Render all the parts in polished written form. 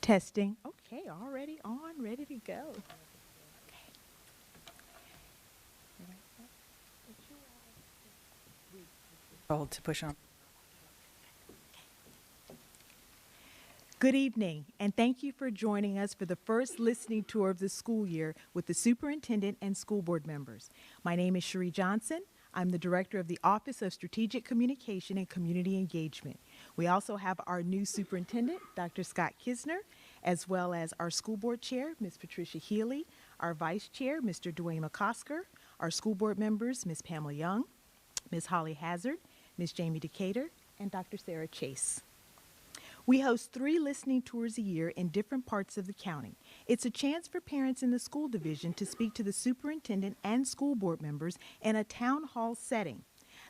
Testing. Okay, already on, ready to go. Told to push on. Good evening, and thank you for joining us for the first listening tour of the school year with the superintendent and school board members. My name is Cherie Johnson. I'm the director of the Office of Strategic Communication and Community Engagement. We also have our new superintendent, Dr. Scott Kisner, as well as our school board chair, Ms. Patricia Healy, our vice chair, Mr. Dwayne McCosker, our school board members, Ms. Pamela Young, Ms. Holly Hazard, Ms. Jamie Decatur, and Dr. Sarah Chase. We host 3 listening tours a year in different parts of the county. It's a chance for parents in the school division to speak to the superintendent and school board members in a town hall setting.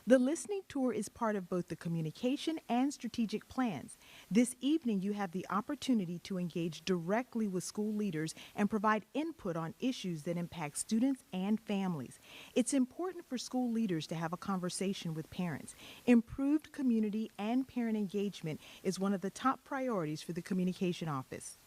The listening tour is part of both the communication and strategic plans. This evening, you have the opportunity to engage directly with school leaders and provide input on issues that impact students and families. It's important for school leaders to have a conversation with parents. Improved community and parent engagement is one of the top priorities for the communication office.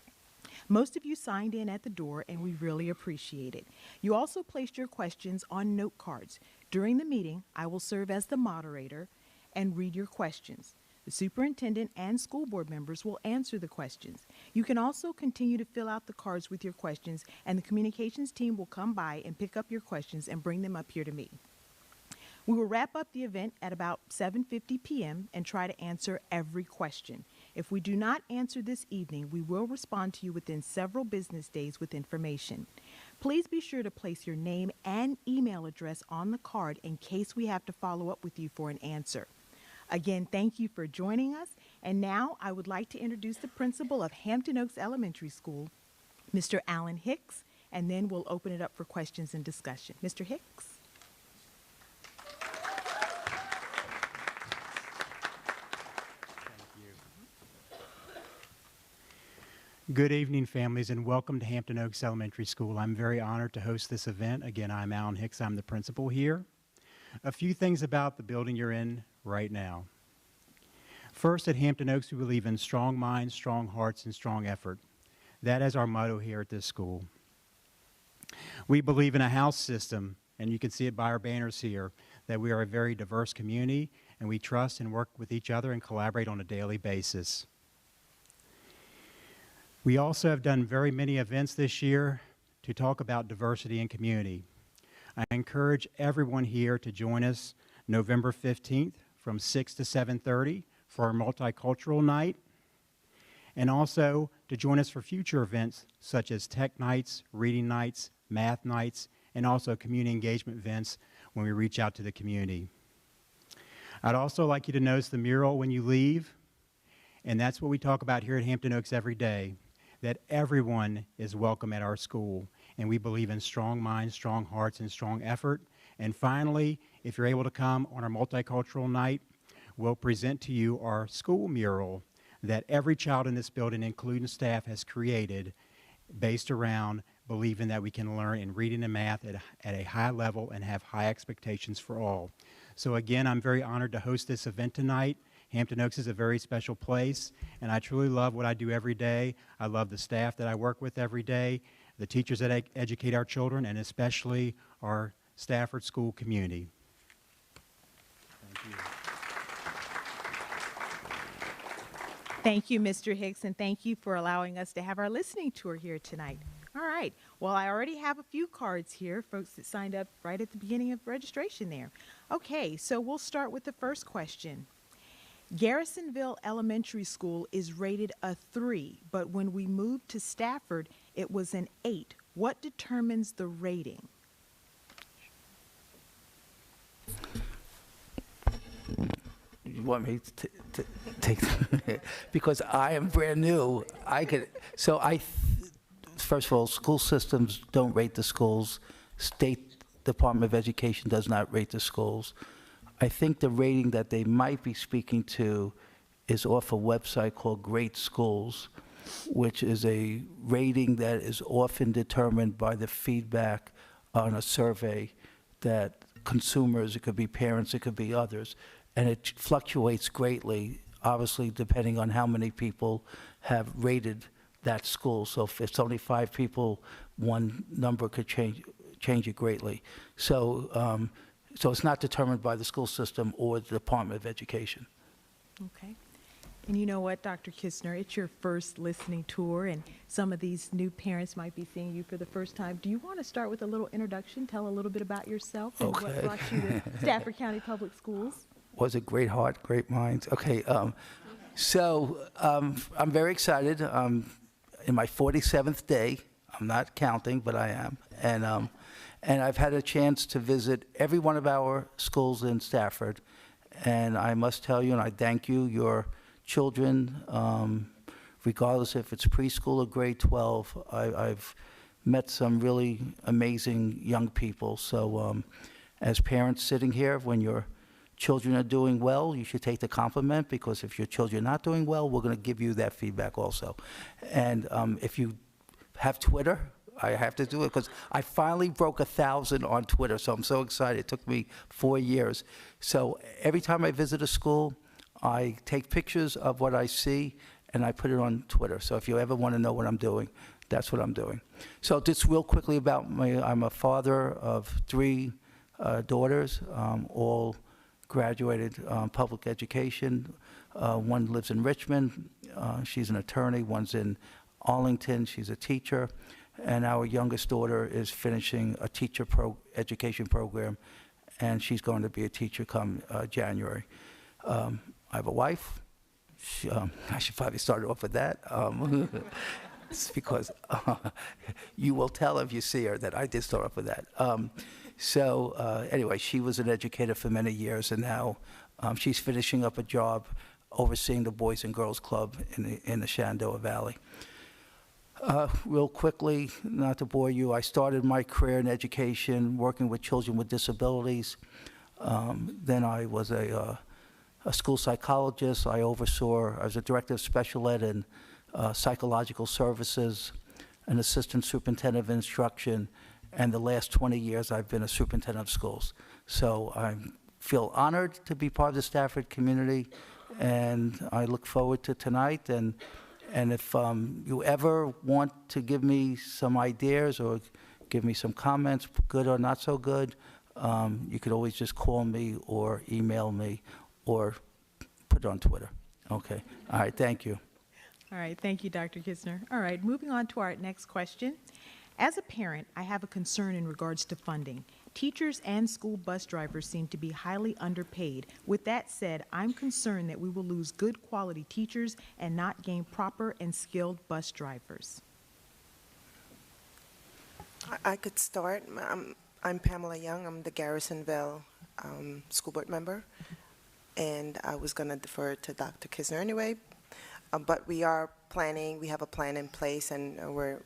Most of you signed in at the door, and we really appreciate it. You also placed your questions on note cards. During the meeting, I will serve as the moderator and read your questions. The superintendent and school board members will answer the questions. You can also continue to fill out the cards with your questions, and the communications team will come by and pick up your questions and bring them up here to me. We will wrap up the event at about 7:50 p.m. and try to answer every question. If we do not answer this evening, we will respond to you within several business days with information. Please be sure to place your name and email address on the card in case we have to follow up with you for an answer. Again, thank you for joining us. And now I would like to introduce the principal of Hampton Oaks Elementary School, Mr. Alan Hicks, and then we'll open it up for questions and discussion. Mr. Hicks. Good evening, families, and welcome to Hampton Oaks Elementary School. I'm very honored to host this event. Again, I'm Alan Hicks. I'm the principal here. A few things about the building you're in right now. First, at Hampton Oaks, we believe in strong minds, strong hearts, and strong effort. That is our motto here at this school. We believe in a house system, and you can see it by our banners here, that we are a very diverse community, and we trust and work with each other and collaborate on a daily basis. We also have done very many events this year to talk about diversity and community. I encourage everyone here to join us November 15th from 6 to 7:30 for our multicultural night, and also to join us for future events such as tech nights, reading nights, math nights, and also community engagement events when we reach out to the community. I'd also like you to notice the mural when you leave, and that's what we talk about here at Hampton Oaks every day, that everyone is welcome at our school, and we believe in strong minds, strong hearts, and strong effort. And finally, if you're able to come on our multicultural night, we'll present to you our school mural that every child in this building, including staff, has created based around believing that we can learn in reading and math at a high level and have high expectations for all. So again, I'm very honored to host this event tonight. Hampton Oaks is a very special place, and I truly love what I do every day. I love the staff that I work with every day, the teachers that educate our children, and especially our Stafford School community. Thank you. Thank you, Mr. Hicks, and thank you for allowing us to have our listening tour here tonight. All right. Well, I already have a few cards here, folks that signed up right at the beginning of registration there. Okay, so we'll start with the first question. Garrisonville Elementary School is rated a 3, but when we moved to Stafford, it was an 8. What determines the rating? You want me to take because I am brand new. First of all, school systems don't rate the schools. State Department of Education does not rate the schools. I think the rating that they might be speaking to is off a website called Great Schools, which is a rating that is often determined by the feedback on a survey that consumers, it could be parents, it could be others, and it fluctuates greatly, obviously, depending on how many people have rated that school. So if it's only 5 people, one number could change it greatly. So, so it's not determined by the school system or the Department of Education. Okay. And you know what, Dr. Kistner, it's your first listening tour, and some of these new parents might be seeing you for the first time. Do you want to start with a little introduction, tell a little bit about yourself and what Okay. brought you to Stafford County Public Schools? Was it great heart, great minds? Okay, I'm very excited. In my 47th day. I'm not counting, but I am. And I've had a chance to visit every one of our schools in Stafford. And I must tell you, and I thank you, your children, regardless if it's preschool or grade 12, I've met some really amazing young people. So as parents sitting here, when your children are doing well, you should take the compliment, because if your children are not doing well, we're going to give you that feedback also. And if you have Twitter, I have to do it, because I finally broke 1,000 on Twitter, so I'm so excited. It took me 4 years. So every time I visit a school, I take pictures of what I see, and I put it on Twitter. So if you ever want to know what I'm doing, that's what I'm doing. So just real quickly about me, I'm a father of 3 daughters, all graduated public education. One lives in Richmond. She's an attorney. One's in Arlington. She's a teacher. And our youngest daughter is finishing a teacher education program, and she's going to be a teacher come January. I have a wife. I should probably start off with that. It's because you will tell if you see her that I did start off with that. Anyway, she was an educator for many years, and now she's finishing up a job overseeing the Boys and Girls Club in the Shenandoah Valley. Real quickly, not to bore you, I started my career in education working with children with disabilities. Then I was a school psychologist. I was a director of special ed and psychological services, an assistant superintendent of instruction, and the last 20 years I've been a superintendent of schools. So I feel honored to be part of the Stafford community, and I look forward to tonight. And if you ever want to give me some ideas or give me some comments, good or not so good, you could always just call me or email me or put it on Twitter. Okay. All right. Thank you. All right, thank you, Dr. Kistner. All right, moving on to our next question. As a parent, I have a concern in regards to funding. Teachers and school bus drivers seem to be highly underpaid. With that said, I'm concerned that we will lose good quality teachers and not gain proper and skilled bus drivers. I could start. I'm Pamela Young. I'm the Garrisonville school board member, and I was going to defer to Dr. Kistner anyway. But we are planning. We have a plan in place, and we're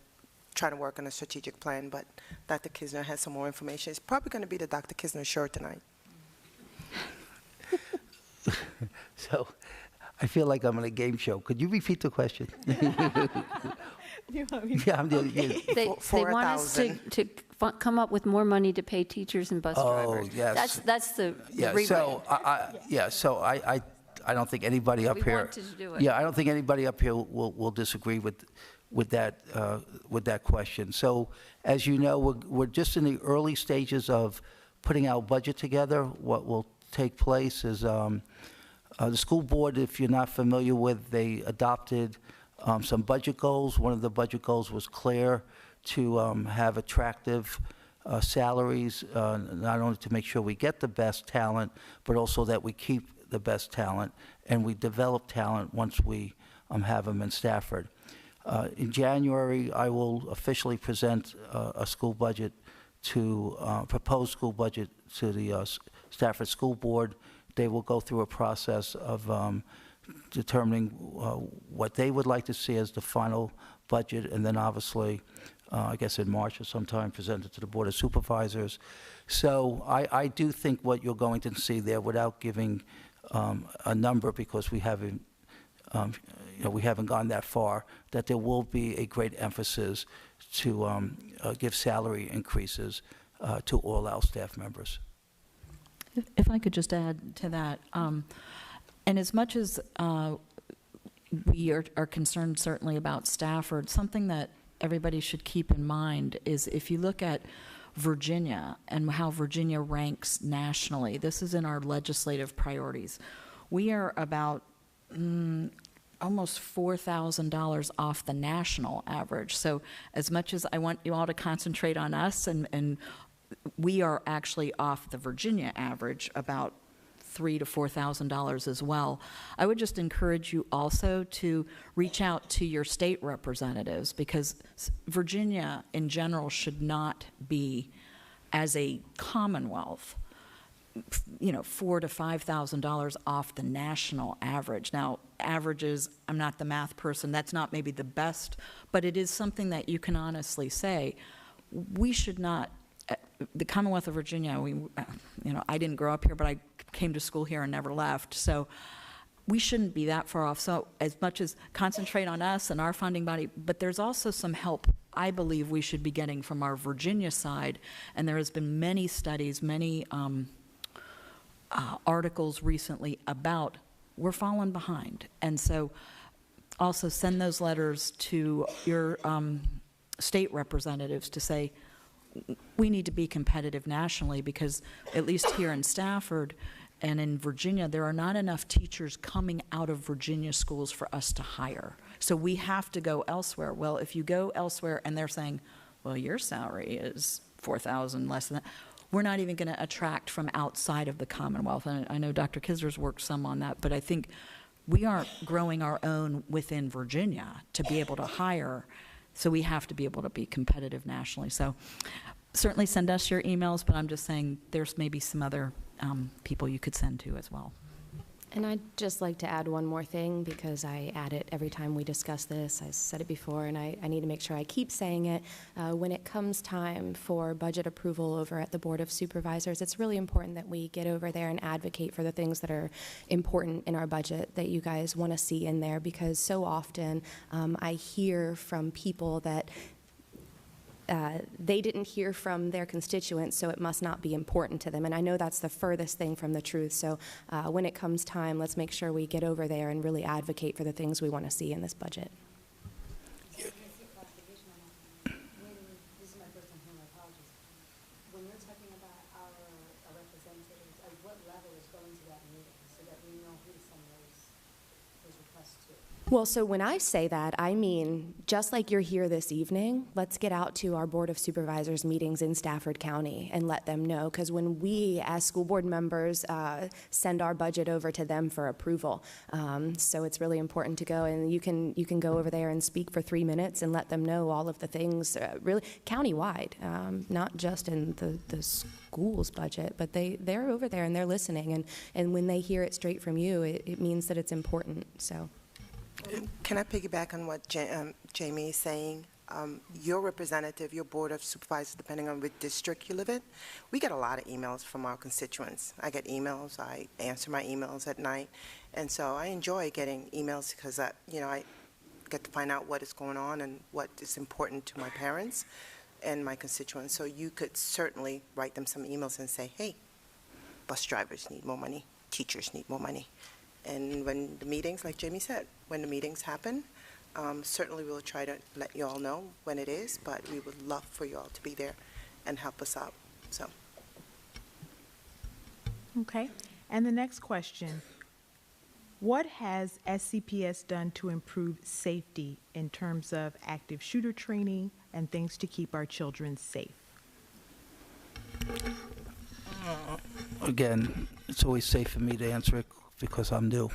trying to work on a strategic plan. But Dr. Kistner has some more information. It's probably going to be the Dr. Kistner show tonight. So I feel like I'm on a game show. Could you repeat the question? You want me to- Yeah, I'm doing They want us to 4,000. come up with more money to pay teachers and bus drivers. Oh, yes. That's the Yeah, rewrite. so I don't think anybody up We here. wanted to do it. Yeah, I don't think anybody up here will disagree with that question. So, as you know, we're just in the early stages of putting our budget together. What will take place is the school board, if you're not familiar with, they adopted some budget goals. One of the budget goals was clear to have attractive salaries, not only to make sure we get the best talent, but also that we keep the best talent, and we develop talent once we have them in Stafford. In January, I will officially present a school budget proposed school budget to the Stafford School Board. They will go through a process of determining what they would like to see as the final budget, and then obviously, I guess in March or sometime, present it to the Board of Supervisors. So I do think what you're going to see there, without giving a number, because we haven't gone that far, that there will be a great emphasis to give salary increases to all our staff members. If I could just add to that, and as much as we are concerned certainly about Stafford. Something that everybody should keep in mind is if you look at Virginia and how Virginia ranks nationally, this is in our legislative priorities. We are about almost $4,000 off the national average. So as much as I want you all to concentrate on us, and we are actually off the Virginia average about $3,000 to $4,000 as well. I would just encourage you also to reach out to your state representatives, because Virginia in general should not be, as a Commonwealth, $4,000 to $5,000 off the national average. Now, averages, I'm not the math person, that's not maybe the best, but it is something that you can honestly say, we should not, the Commonwealth of Virginia, I didn't grow up here, but I came to school here and never left, so we shouldn't be that far off. So as much as concentrate on us and our funding body, but there's also some help I believe we should be getting from our Virginia side, and there has been many studies, many articles recently about we're falling behind. And so also send those letters to your state representatives to say, we need to be competitive nationally, because at least here in Stafford and in Virginia, there are not enough teachers coming out of Virginia schools for us to hire. So we have to go elsewhere. Well, if you go elsewhere and they're saying, well, your salary is $4,000 less than that, we're not even going to attract from outside of the Commonwealth. And I know Dr. Kisner's worked some on that, but I think we aren't growing our own within Virginia to be able to hire, so we have to be able to be competitive nationally. So certainly send us your emails, but I'm just saying there's maybe some other people you could send to as well. And I'd just like to add one more thing, because I add it every time we discuss this. I said it before, and I need to make sure I keep saying it. When it comes time for budget approval over at the Board of Supervisors, it's really important that we get over there and advocate for the things that are important in our budget that you guys want to see in there, because so often I hear from people that they didn't hear from their constituents, so it must not be important to them. And I know that's the furthest thing from the truth. So when it comes time, let's make sure we get over there and really advocate for the things we want to see in this budget. When you're talking about our representatives, at what level is going to that meeting so that we know who to send those requests to? Well, so when I say that, I mean, just like you're here this evening, let's get out to our Board of Supervisors meetings in Stafford County and let them know, because when we, as school board members, send our budget over to them for approval. So it's really important to go, and you can go over there and speak for 3 minutes and let them know all of the things, really countywide, not just in the school's budget, but they're over there and they're listening, and when they hear it straight from you, it means that it's important, so. Can I piggyback on what Jamie is saying? Your representative, your Board of Supervisors, depending on which district you live in, we get a lot of emails from our constituents. I get emails, I answer my emails at night, and so I enjoy getting emails because I get to find out what is going on and what is important to my parents and my constituents. So you could certainly write them some emails and say, hey, bus drivers need more money, teachers need more money. And when the meetings, like Jamie said, when the meetings happen, certainly we'll try to let you all know when it is, but we would love for you all to be there and help us out. So. Okay. And the next question, what has SCPS done to improve safety in terms of active shooter training and things to keep our children safe? Again, it's always safe for me to answer it because I'm new.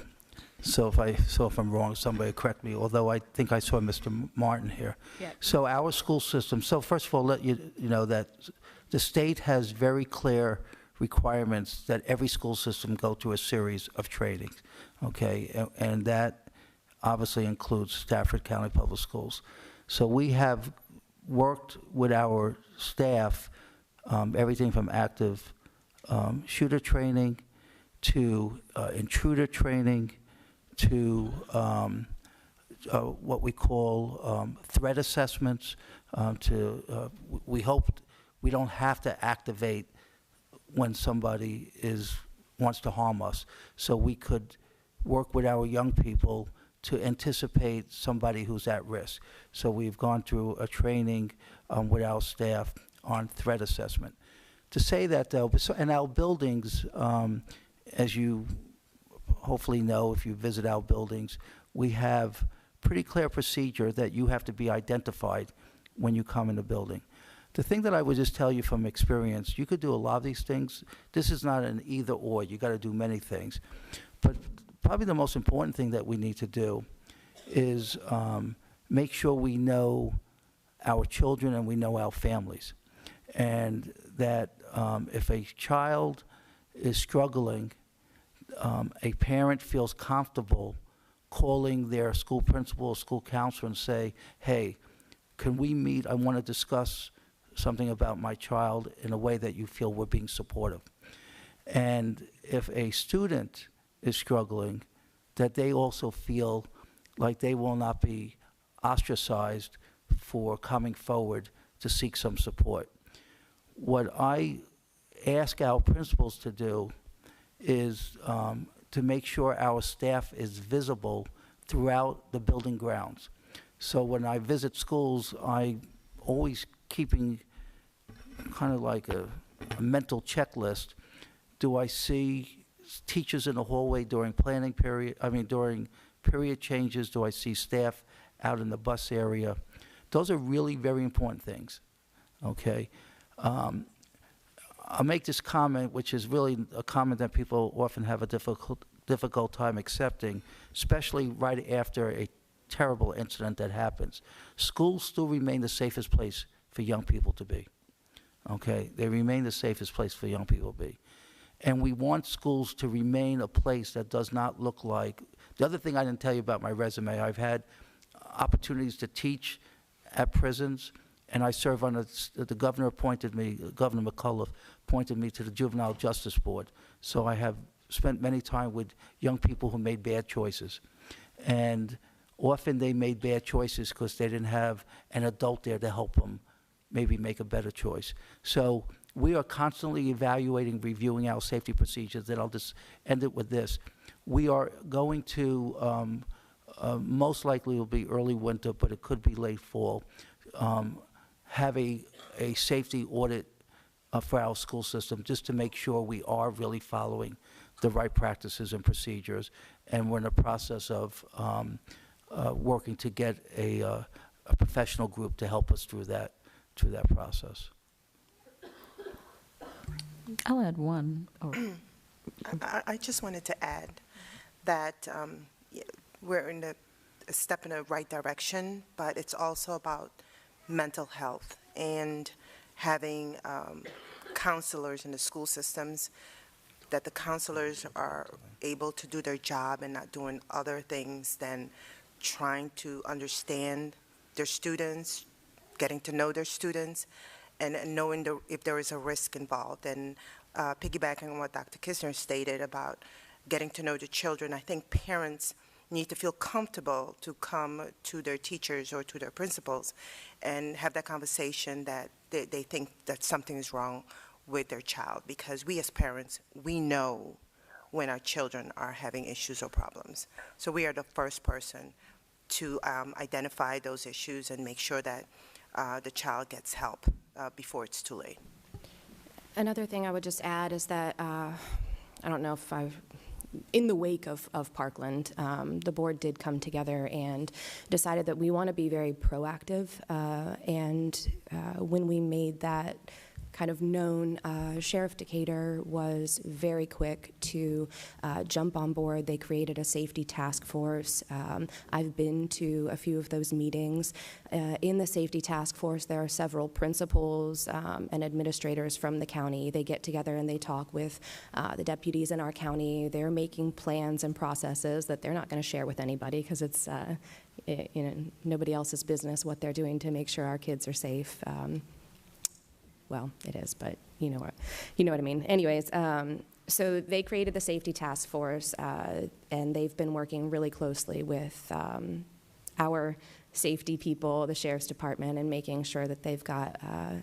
So if I'm wrong, somebody correct me, although I think I saw Mr. Martin here. Yeah. So our school system, so first of all, let you know that the state has very clear requirements that every school system go through a series of trainings, okay? And that obviously includes Stafford County Public Schools. So we have worked with our staff, everything from active shooter training to intruder training to what we call threat assessments. We hope we don't have to activate when somebody wants to harm us. So we could work with our young people to anticipate somebody who's at risk. So we've gone through a training with our staff on threat assessment. To say that, though, in our buildings, as you hopefully know if you visit our buildings, we have pretty clear procedure that you have to be identified when you come in the building. The thing that I would just tell you from experience, you could do a lot of these things. This is not an either or. You got to do many things. But probably the most important thing that we need to do is make sure we know our children and we know our families. And that if a child is struggling, a parent feels comfortable calling their school principal or school counselor and say, hey, can we meet? I want to discuss something about my child in a way that you feel we're being supportive. And if a student is struggling, that they also feel like they will not be ostracized for coming forward to seek some support. What I ask our principals to do is to make sure our staff is visible throughout the building grounds. So when I visit schools, I always keeping kind of like a mental checklist. Do I see teachers in the hallway during planning period, during period changes? Do I see staff out in the bus area? Those are really very important things, okay? I'll make this comment, which is really a comment that people often have a difficult time accepting, especially right after a terrible incident that happens. Schools still remain the safest place for young people to be, okay? They remain the safest place for young people to be. And we want schools to remain a place that does not look like, the other thing I didn't tell you about my resume, I've had opportunities to teach at prisons, and I serve on the governor appointed me, Governor McCullough appointed me to the Juvenile Justice Board. So I have spent many time with young people who made bad choices. And often they made bad choices because they didn't have an adult there to help them maybe make a better choice. So we are constantly evaluating, reviewing our safety procedures, and I'll just end it with this. We are going to, most likely it will be early winter, but it could be late fall, have a safety audit for our school system just to make sure we are really following the right practices and procedures. And we're in the process of working to get a professional group to help us through that process. I'll add one. I just wanted to add that we're in a step in the right direction, but it's also about mental health and having counselors in the school systems, that the counselors are able to do their job and not doing other things than trying to understand their students, getting to know their students, and knowing if there is a risk involved. And piggybacking on what Dr. Kisner stated about getting to know the children, I think parents need to feel comfortable to come to their teachers or to their principals and have that conversation that they think that something is wrong with their child, because we as parents, we know when our children are having issues or problems. So we are the first person to identify those issues and make sure that the child gets help before it's too late. Another thing I would just add is that, I don't know if in the wake of Parkland, the board did come together and decided that we want to be very proactive. And when we made that kind of known, Sheriff Decatur was very quick to jump on board. They created a safety task force. I've been to a few of those meetings. In the safety task force, there are several principals and administrators from the county. They get together and they talk with the deputies in our county. They're making plans and processes that they're not going to share with anybody because it's nobody else's business what they're doing to make sure our kids are safe. Well, it is, but you know what I mean. Anyways, so they created the safety task force, and they've been working really closely with our safety people, the sheriff's department, and making sure that they've got a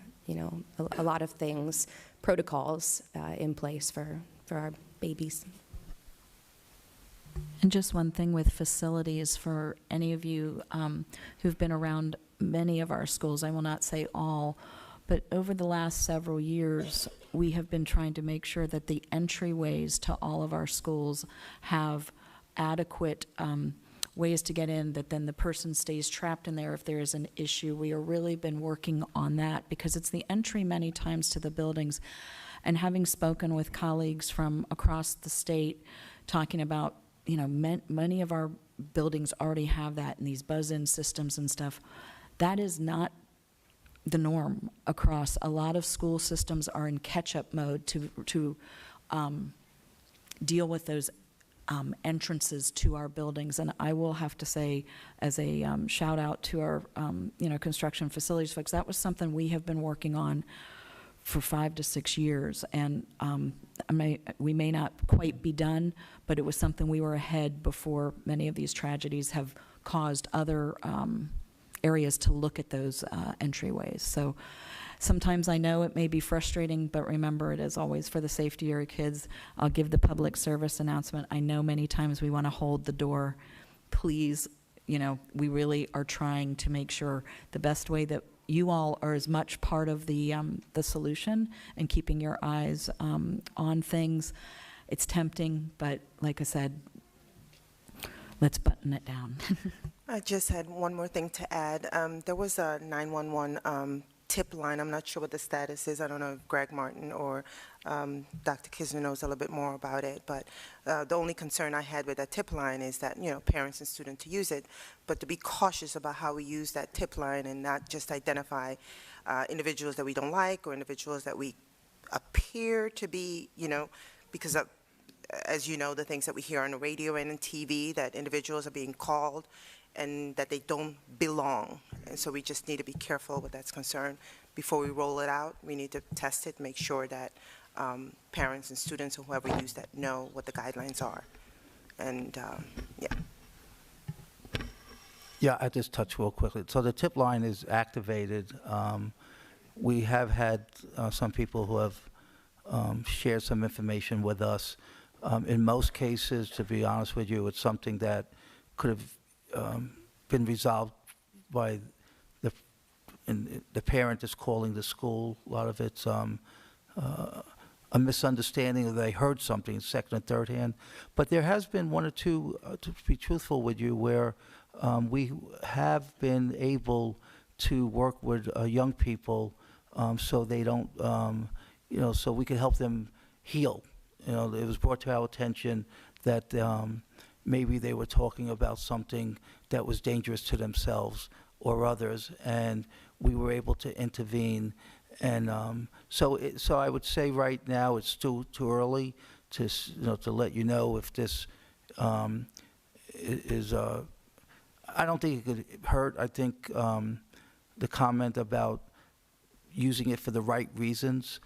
lot of things, protocols in place for our babies. And just one thing with facilities, for any of you who've been around many of our schools, I will not say all, but over the last several years, we have been trying to make sure that the entryways to all of our schools have adequate ways to get in, that then the person stays trapped in there if there is an issue. We have really been working on that because it's the entry many times to the buildings. And having spoken with colleagues from across the state, talking about, you know, many of our buildings already have that in these buzz-in systems and stuff. That is not the norm across. A lot of school systems are in catch-up mode to deal with those entrances to our buildings. And I will have to say, as a shout out to our construction facilities folks, that was something we have been working on for 5 to 6 years, and we may not quite be done, but it was something we were ahead before many of these tragedies have caused other areas to look at those entryways. So sometimes I know it may be frustrating, but remember, it is always for the safety of your kids. I'll give the public service announcement. I know many times we want to hold the door. Please, we really are trying to make sure the best way that you all are as much part of the solution and keeping your eyes on things. It's tempting, but like I said, let's button it down. I just had one more thing to add. There was a 911 tip line. I'm not sure what the status is. I don't know if Greg Martin or Dr. Kisner knows a little bit more about it, but the only concern I had with that tip line is that, parents and students to use it, but to be cautious about how we use that tip line and not just identify individuals that we don't like or individuals that we appear to be, because of, as you know, the things that we hear on the radio and on TV, that individuals are being called and that they don't belong. And so we just need to be careful with that's concerned. Before we roll it out, we need to test it, make sure that parents and students or whoever use that know what the guidelines are. And yeah. Yeah, I just touch real quickly. So the tip line is activated. We have had some people who have shared some information with us. In most cases, to be honest with you, it's something that could have been resolved by the parent is calling the school. A lot of it's a misunderstanding, or they heard something second or third hand. But there has been one or two, to be truthful with you, where we have been able to work with young people so they don't, so we can help them heal. It was brought to our attention that maybe they were talking about something that was dangerous to themselves or others, and we were able to intervene. And so I would say right now it's too early to let you know if this is. I don't think it could hurt. I think the comment about using it for the right reasons.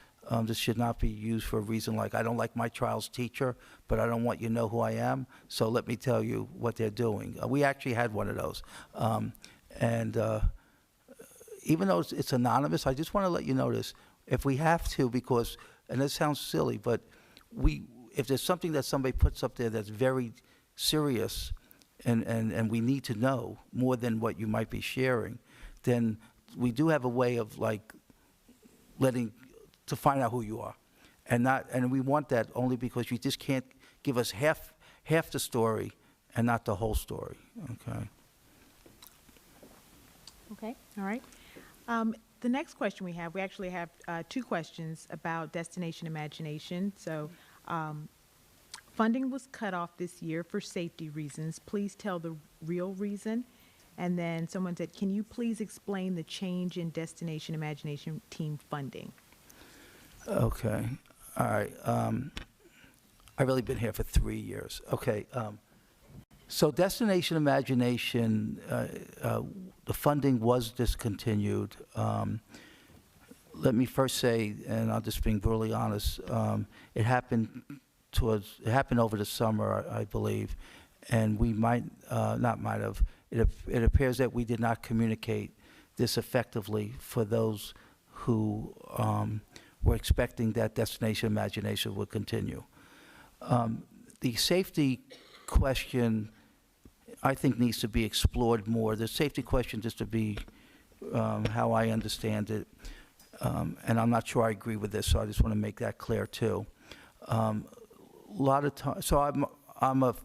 This should not be used for a reason like, I don't like my child's teacher, but I don't want you to know who I am, so let me tell you what they're doing. We actually had one of those. And even though it's anonymous, I just want to let you know this. If we have to, because, and this sounds silly, but if there's something that somebody puts up there that's very serious and we need to know more than what you might be sharing, then we do have a way of to find out who you are, and we want that only because you just can't give us half the story and not the whole story. Okay. Okay, all right. The next question we actually have 2 questions about Destination Imagination. So, funding was cut off this year for safety reasons. Please tell the real reason. And then someone said, can you please explain the change in Destination Imagination team funding? Okay. All right. I've really been here for 3 years. Okay. So Destination Imagination, the funding was discontinued. Let me first say, and I'll just be brutally honest, it happened over the summer, I believe, and we it appears that we did not communicate this effectively for those who we're expecting that Destination Imagination would continue. The safety question, I think, needs to be explored more. The safety question, just to be how I understand it, and I'm not sure I agree with this, so I just want to make that clear too. A lot of times, so I'm a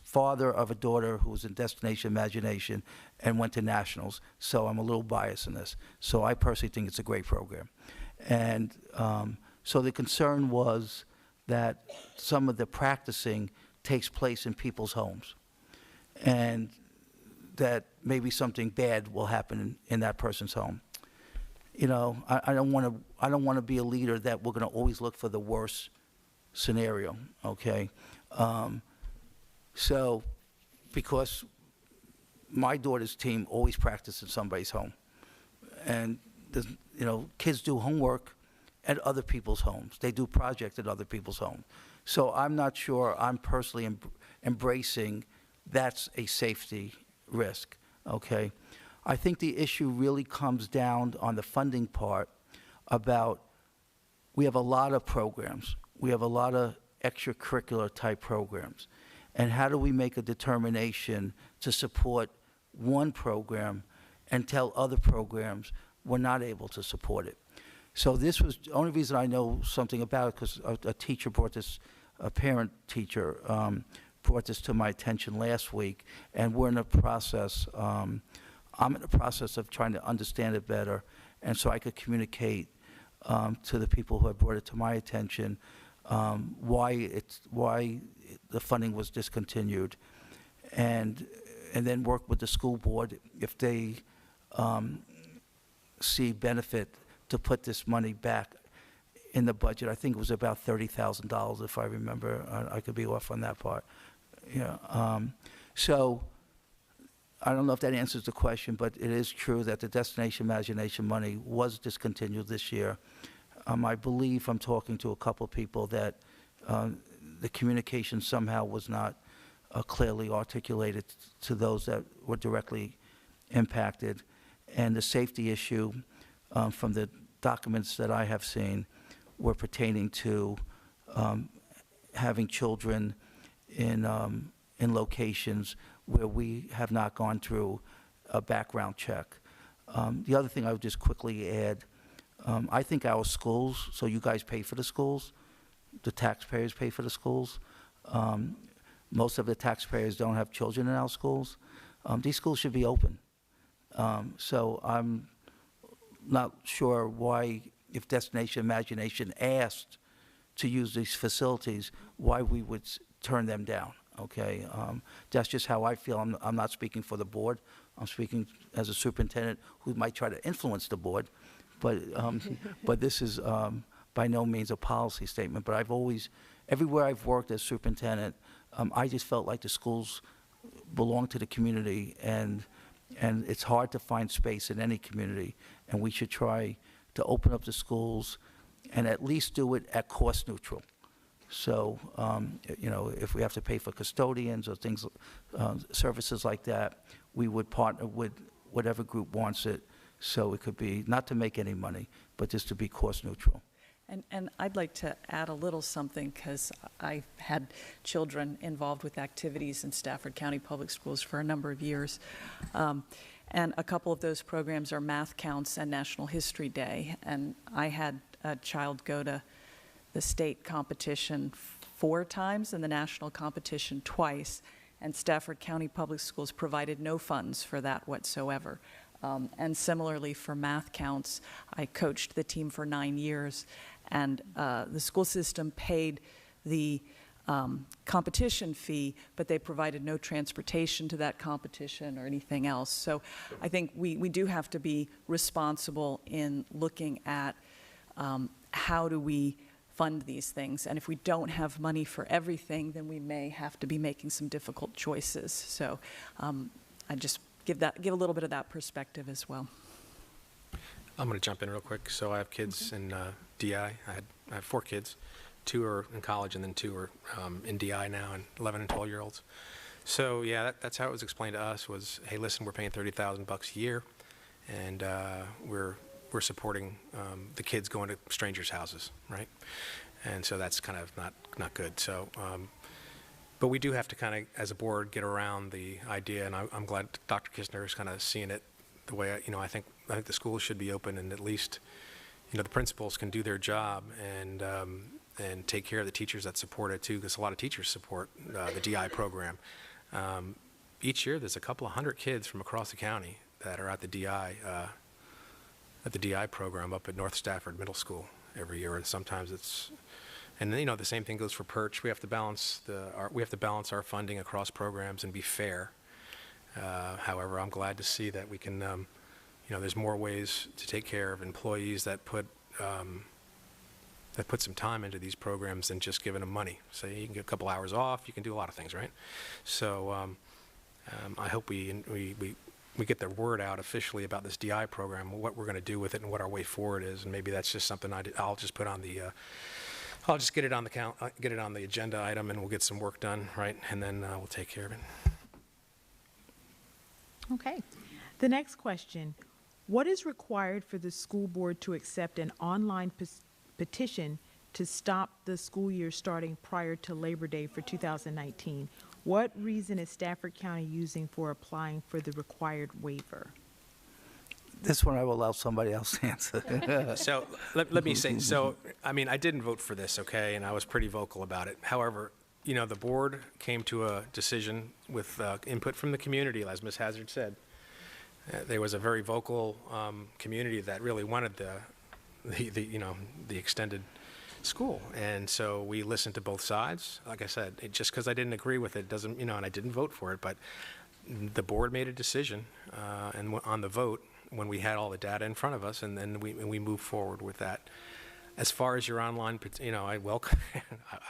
father of a daughter who was in Destination Imagination and went to nationals, so I'm a little biased in this. So I personally think it's a great program. And so the concern was that some of the practicing takes place in people's homes, and that maybe something bad will happen in that person's home. You know, I don't want to be a leader that we're going to always look for the worst scenario, okay? So, because my daughter's team always practiced in somebody's home, and you know, kids do homework at other people's homes. They do projects at other people's homes. So I'm not sure I'm personally embracing that's a safety risk, okay? I think the issue really comes down on the funding part about we have a lot of programs. We have a lot of extracurricular type programs. And how do we make a determination to support one program and tell other programs we're not able to support it? So this was the only reason I know something about it, because a teacher brought this, a parent teacher brought this to my attention last week, and we're in the process, I'm in the process of trying to understand it better, and so I could communicate to the people who have brought it to my attention why the funding was discontinued, and then work with the school board if they see benefit to put this money back in the budget. I think it was about $30,000, if I remember. I could be off on that part. Yeah. So I don't know if that answers the question, but it is true that the Destination Imagination money was discontinued this year. I believe I'm talking to a couple of people that the communication somehow was not clearly articulated to those that were directly impacted. And the safety issue from the documents that I have seen were pertaining to having children in locations where we have not gone through a background check. The other thing I would just quickly add, I think our schools, so you guys pay for the schools, the taxpayers pay for the schools. Most of the taxpayers don't have children in our schools. These schools should be open. So I'm not sure why, if Destination Imagination asked to use these facilities, why we would turn them down, okay? That's just how I feel. I'm not speaking for the board. I'm speaking as a superintendent who might try to influence the board, but this is by no means a policy statement. But I've always, everywhere I've worked as superintendent, I just felt like the schools belong to the community, and it's hard to find space in any community, and we should try to open up the schools and at least do it at cost neutral. So, you know, if we have to pay for custodians or things, services like that, we would partner with whatever group wants it, so it could be, not to make any money, but just to be cost neutral. And I'd like to add a little something, because I had children involved with activities in Stafford County Public Schools for a number of years. And a couple of those programs are Math Counts and National History Day. And I had a child go to the state competition 4 times and the national competition twice. And Stafford County Public Schools provided no funds for that whatsoever. And similarly for Math Counts, I coached the team for 9 years. And the school system paid the competition fee, but they provided no transportation to that competition or anything else. So I think we do have to be responsible in looking at how do we fund these things. And if we don't have money for everything, then we may have to be making some difficult choices. So I just give a little bit of that perspective as well. I'm going to jump in real quick. So I have kids in DI. I have 4 kids. 2 are in college, and then 2 are in DI now, and 11 and 12-year-olds. So yeah, that's how it was explained to us. Was, hey, listen, we're paying $30,000 a year, and we're supporting the kids going to strangers' houses, right? And so that's kind of not good. So But we do have to kind of, as a board, get around the idea, and I'm glad Dr. Kisner is kind of seeing it the way, I think the schools should be open, and at least, the principals can do their job and take care of the teachers that support it too, because a lot of teachers support the DI program. Each year, there's a couple of hundred kids from across the county that are at the DI program up at North Stafford Middle School every year, and sometimes it's. And the same thing goes for Perch. We have to balance our funding across programs and be fair. However, I'm glad to see that we can, there's more ways to take care of employees that put some time into these programs than just giving them money. So you can get a couple hours off. You can do a lot of things, right? So I hope we get the word out officially about this DI program, what we're going to do with it, and what our way forward is. And maybe that's just something I'll just put on the. I'll just get it on the agenda item, and we'll get some work done, right? And then we'll take care of it. Okay. The next question, what is required for the school board to accept an online petition to stop the school year starting prior to Labor Day for 2019? What reason is Stafford County using for applying for the required waiver? This one I will allow somebody else to answer. So let me say, I didn't vote for this, okay, and I was pretty vocal about it. However, the board came to a decision with input from the community, as Ms. Hazard said. There was a very vocal community that really wanted the extended school, and so we listened to both sides. Like I said, just because I didn't agree with it doesn't, and I didn't vote for it, but the board made a decision, and on the vote, when we had all the data in front of us, and then we moved forward with that. As far as your online, I welcome.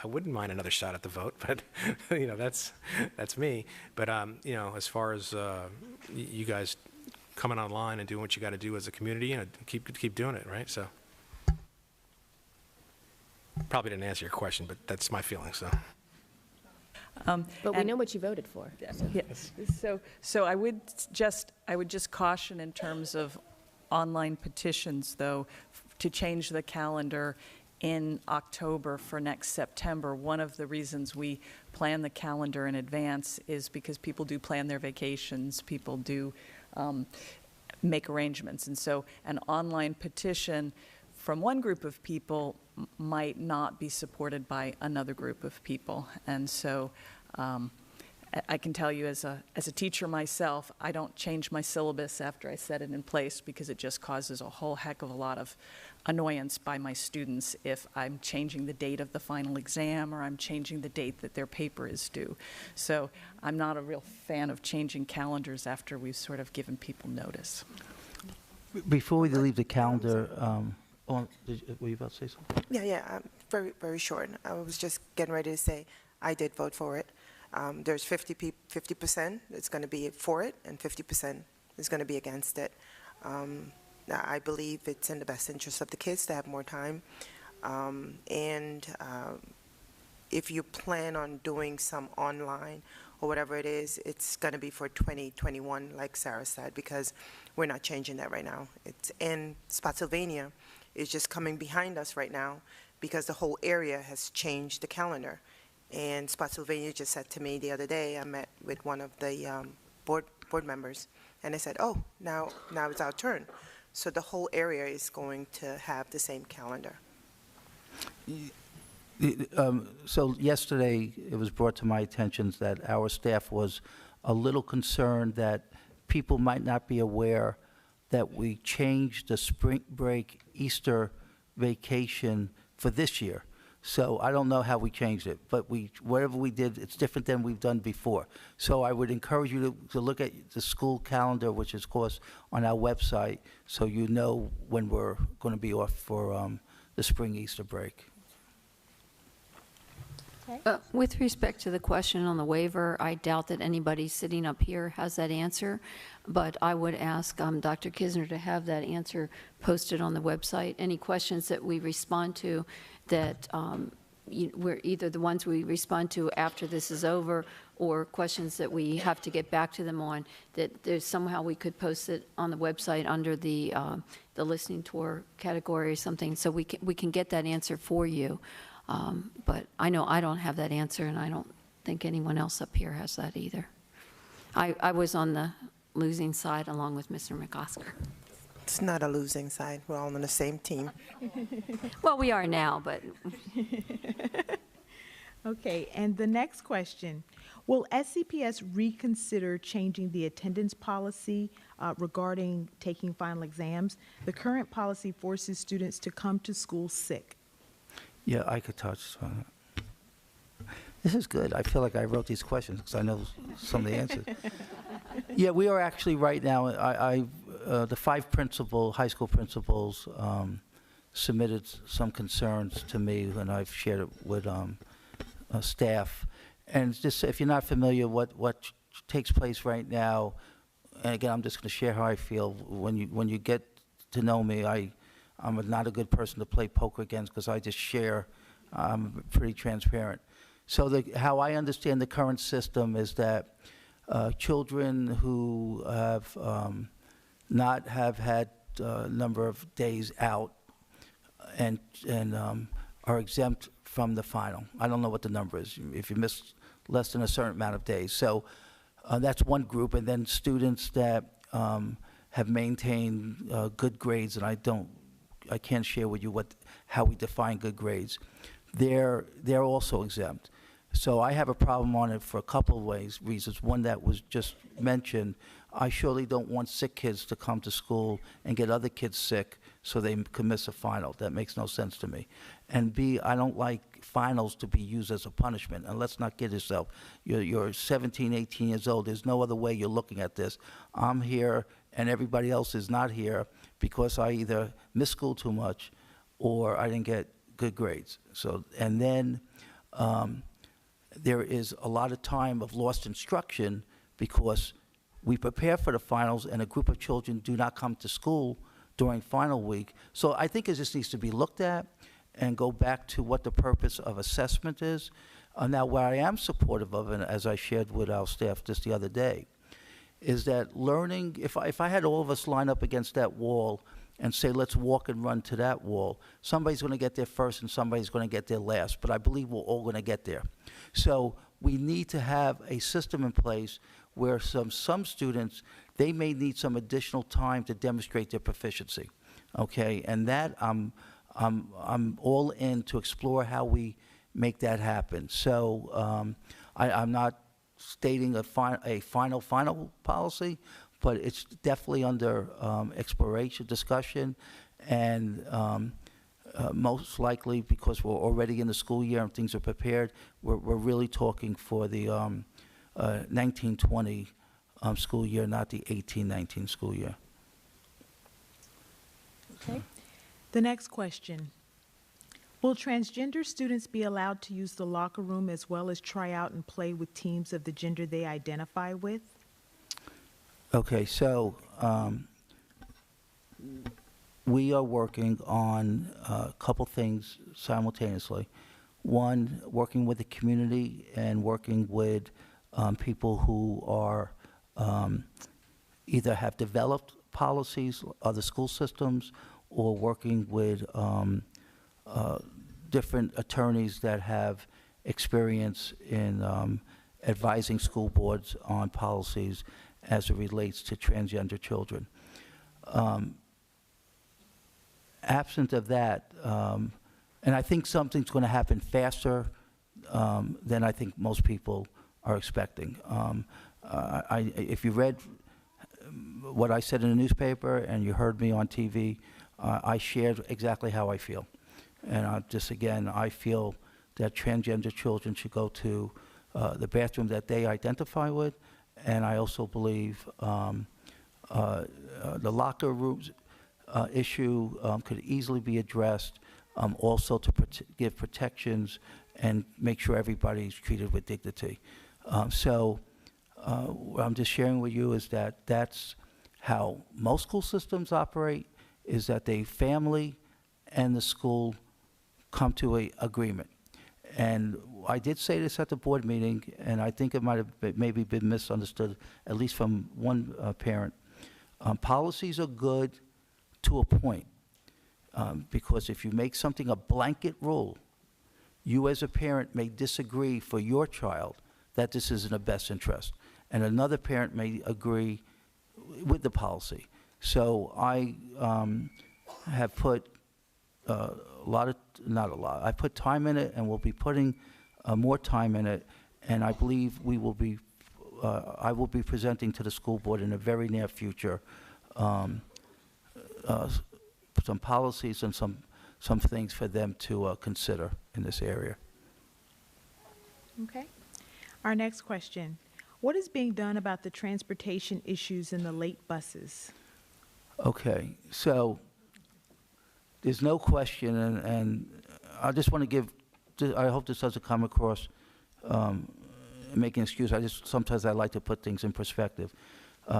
I wouldn't mind another shot at the vote, but that's me. But as far as you guys coming online and doing what you got to do as a community, keep doing it, right? So probably didn't answer your question, but that's my feeling. So. But we know what you voted for. Yes. So I would just caution in terms of online petitions, though, to change the calendar in October for next September. One of the reasons we plan the calendar in advance is because people do plan their vacations, people do make arrangements, and so an online petition from one group of people might not be supported by another group of people. And so I can tell you as a teacher myself, I don't change my syllabus after I set it in place, because it just causes a whole heck of a lot of annoyance by my students if I'm changing the date of the final exam or I'm changing the date that their paper is due. So I'm not a real fan of changing calendars after we've sort of given people notice. Before we leave the calendar, were you about to say something? Yeah, very, very short. I was just getting ready to say I did vote for it. There's 50% that's going to be for it, and 50% is going to be against it. I believe it's in the best interest of the kids to have more time. If you plan on doing some online or whatever it is, it's going to be for 2021, like Sarah said, because we're not changing that right now. And Spotsylvania is just coming behind us right now because the whole area has changed the calendar. And Spotsylvania just said to me the other day, I met with one of the board members, and they said, oh, now it's our turn. So the whole area is going to have the same calendar. So yesterday, it was brought to my attention that our staff was a little concerned that people might not be aware that we changed the spring break Easter vacation for this year. So I don't know how we changed it, but whatever we did, it's different than we've done before. So I would encourage you to look at the school calendar, which is, of course, on our website, so you know when we're going to be off for the spring Easter break. With respect to the question on the waiver, I doubt that anybody sitting up here has that answer, but I would ask Dr. Kisner to have that answer posted on the website. Any questions that we respond to that we're either the ones we respond to after this is over, or questions that we have to get back to them on, that there's somehow we could post it on the website under the listening tour category or something, so we can get that answer for you. But I know I don't have that answer, and I don't think anyone else up here has that either. I was on the losing side along with Mr. McOsker. It's not a losing side. We're all on the same team. Well, we are now, but Okay, and the next question, will SCPS reconsider changing the attendance policy regarding taking final exams? The current policy forces students to come to school sick. Yeah, I could touch on it. This is good. I feel like I wrote these questions because I know some of the answers. Yeah, we are actually right now, the 5 high school principals submitted some concerns to me, and I've shared it with staff. And just if you're not familiar what takes place right now, and again, I'm just going to share how I feel. When you get to know me, I'm not a good person to play poker against because I just share. I'm pretty transparent. So how I understand the current system is that children who have not have had a number of days out and are exempt from the final. I don't know what the number is, if you miss less than a certain amount of days. So that's one group, and then students that have maintained good grades, and I can't share with you how we define good grades. They're also exempt. So I have a problem on it for a couple of reasons. One that was just mentioned, I surely don't want sick kids to come to school and get other kids sick so they can miss a final. That makes no sense to me. And B, I don't like finals to be used as a punishment. And let's not kid yourself. You're 17, 18 years old. There's no other way you're looking at this. I'm here and everybody else is not here because I either missed school too much or I didn't get good grades. So, and then there is a lot of time of lost instruction because we prepare for the finals and a group of children do not come to school during final week. So I think it just needs to be looked at and go back to what the purpose of assessment is. Now, what I am supportive of, and as I shared with our staff just the other day, is that learning, if I had all of us line up against that wall and say, let's walk and run to that wall, somebody's going to get there first and somebody's going to get there last, but I believe we're all going to get there. So we need to have a system in place where some students, they may need some additional time to demonstrate their proficiency, okay? And that I'm all in to explore how we make that happen. So I'm not stating a final policy, but it's definitely under exploration, discussion, and most likely because we're already in the school year and things are prepared, we're really talking for the 1920 school year, not the 18-19 school year. Okay. The next question. Will transgender students be allowed to use the locker room as well as try out and play with teams of the gender they identify with? Okay, so we are working on a couple things simultaneously. One, working with the community and working with people who are either have developed policies, other school systems, or working with different attorneys that have experience in advising school boards on policies as it relates to transgender children. Absent of that, and I think something's going to happen faster than I think most people are expecting. If you read what I said in the newspaper and you heard me on TV, I shared exactly how I feel. And I feel that transgender children should go to the bathroom that they identify with, and I also believe the locker rooms issue could easily be addressed, also to give protections and make sure everybody's treated with dignity. So what I'm just sharing with you is that that's how most school systems operate, is that the family and the school come to an agreement. And I did say this at the board meeting, and I think it might have maybe been misunderstood, at least from one parent. Policies are good to a point, because if you make something a blanket rule, you as a parent may disagree for your child, that this is in the best interest. And another parent may agree with the policy. So I have put I put time in it, and we'll be putting more time in it, and I believe I will be presenting to the school board in the very near future some policies and some things for them to consider in this area. Okay. Our next question. What is being done about the transportation issues in the late buses? Okay, so there's no question, and I just want to give, I hope this doesn't come across making an excuse. Sometimes I like to put things in perspective.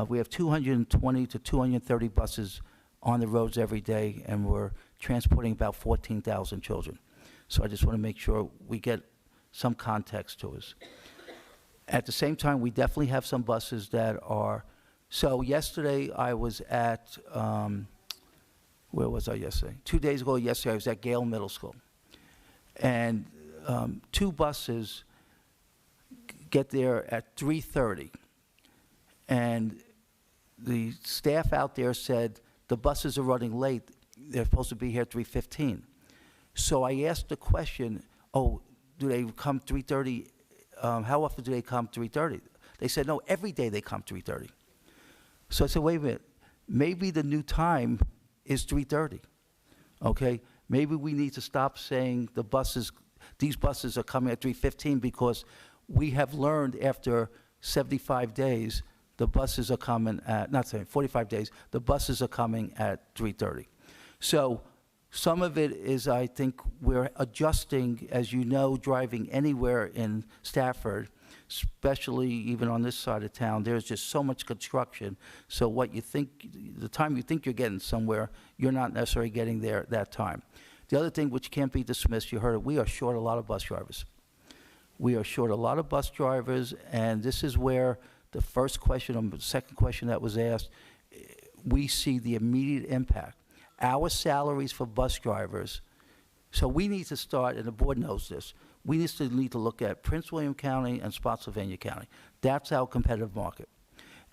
We have 220 to 230 buses on the roads every day, and we're transporting about 14,000 children. So I just want to make sure we get some context to us. At the same time, we definitely have some buses that are, so yesterday I was at, where was I yesterday? 2 days ago yesterday, I was at Gale Middle School. And 2 buses get there at 3:30. And the staff out there said, the buses are running late. They're supposed to be here at 3:15. So I asked the question, oh, do they come 3:30? How often do they come 3:30? They said, no, every day they come 3:30. So I said, wait a minute, maybe the new time is 3:30, okay? Maybe we need to stop saying these buses are coming at 3:15, because we have learned after 75 days, the buses are coming at, not saying 45 days, the buses are coming at 3:30. So some of it is, I think, we're adjusting, as you know, driving anywhere in Stafford, especially even on this side of town, there's just so much construction. So what you think, the time you think you're getting somewhere, you're not necessarily getting there at that time. The other thing which can't be dismissed, you heard it, we are short a lot of bus drivers. We are short a lot of bus drivers, and this is where the first question, or the second question that was asked, we see the immediate impact. Our salaries for bus drivers, so we need to start, and the board knows this, we need to look at Prince William County and Spotsylvania County. That's our competitive market.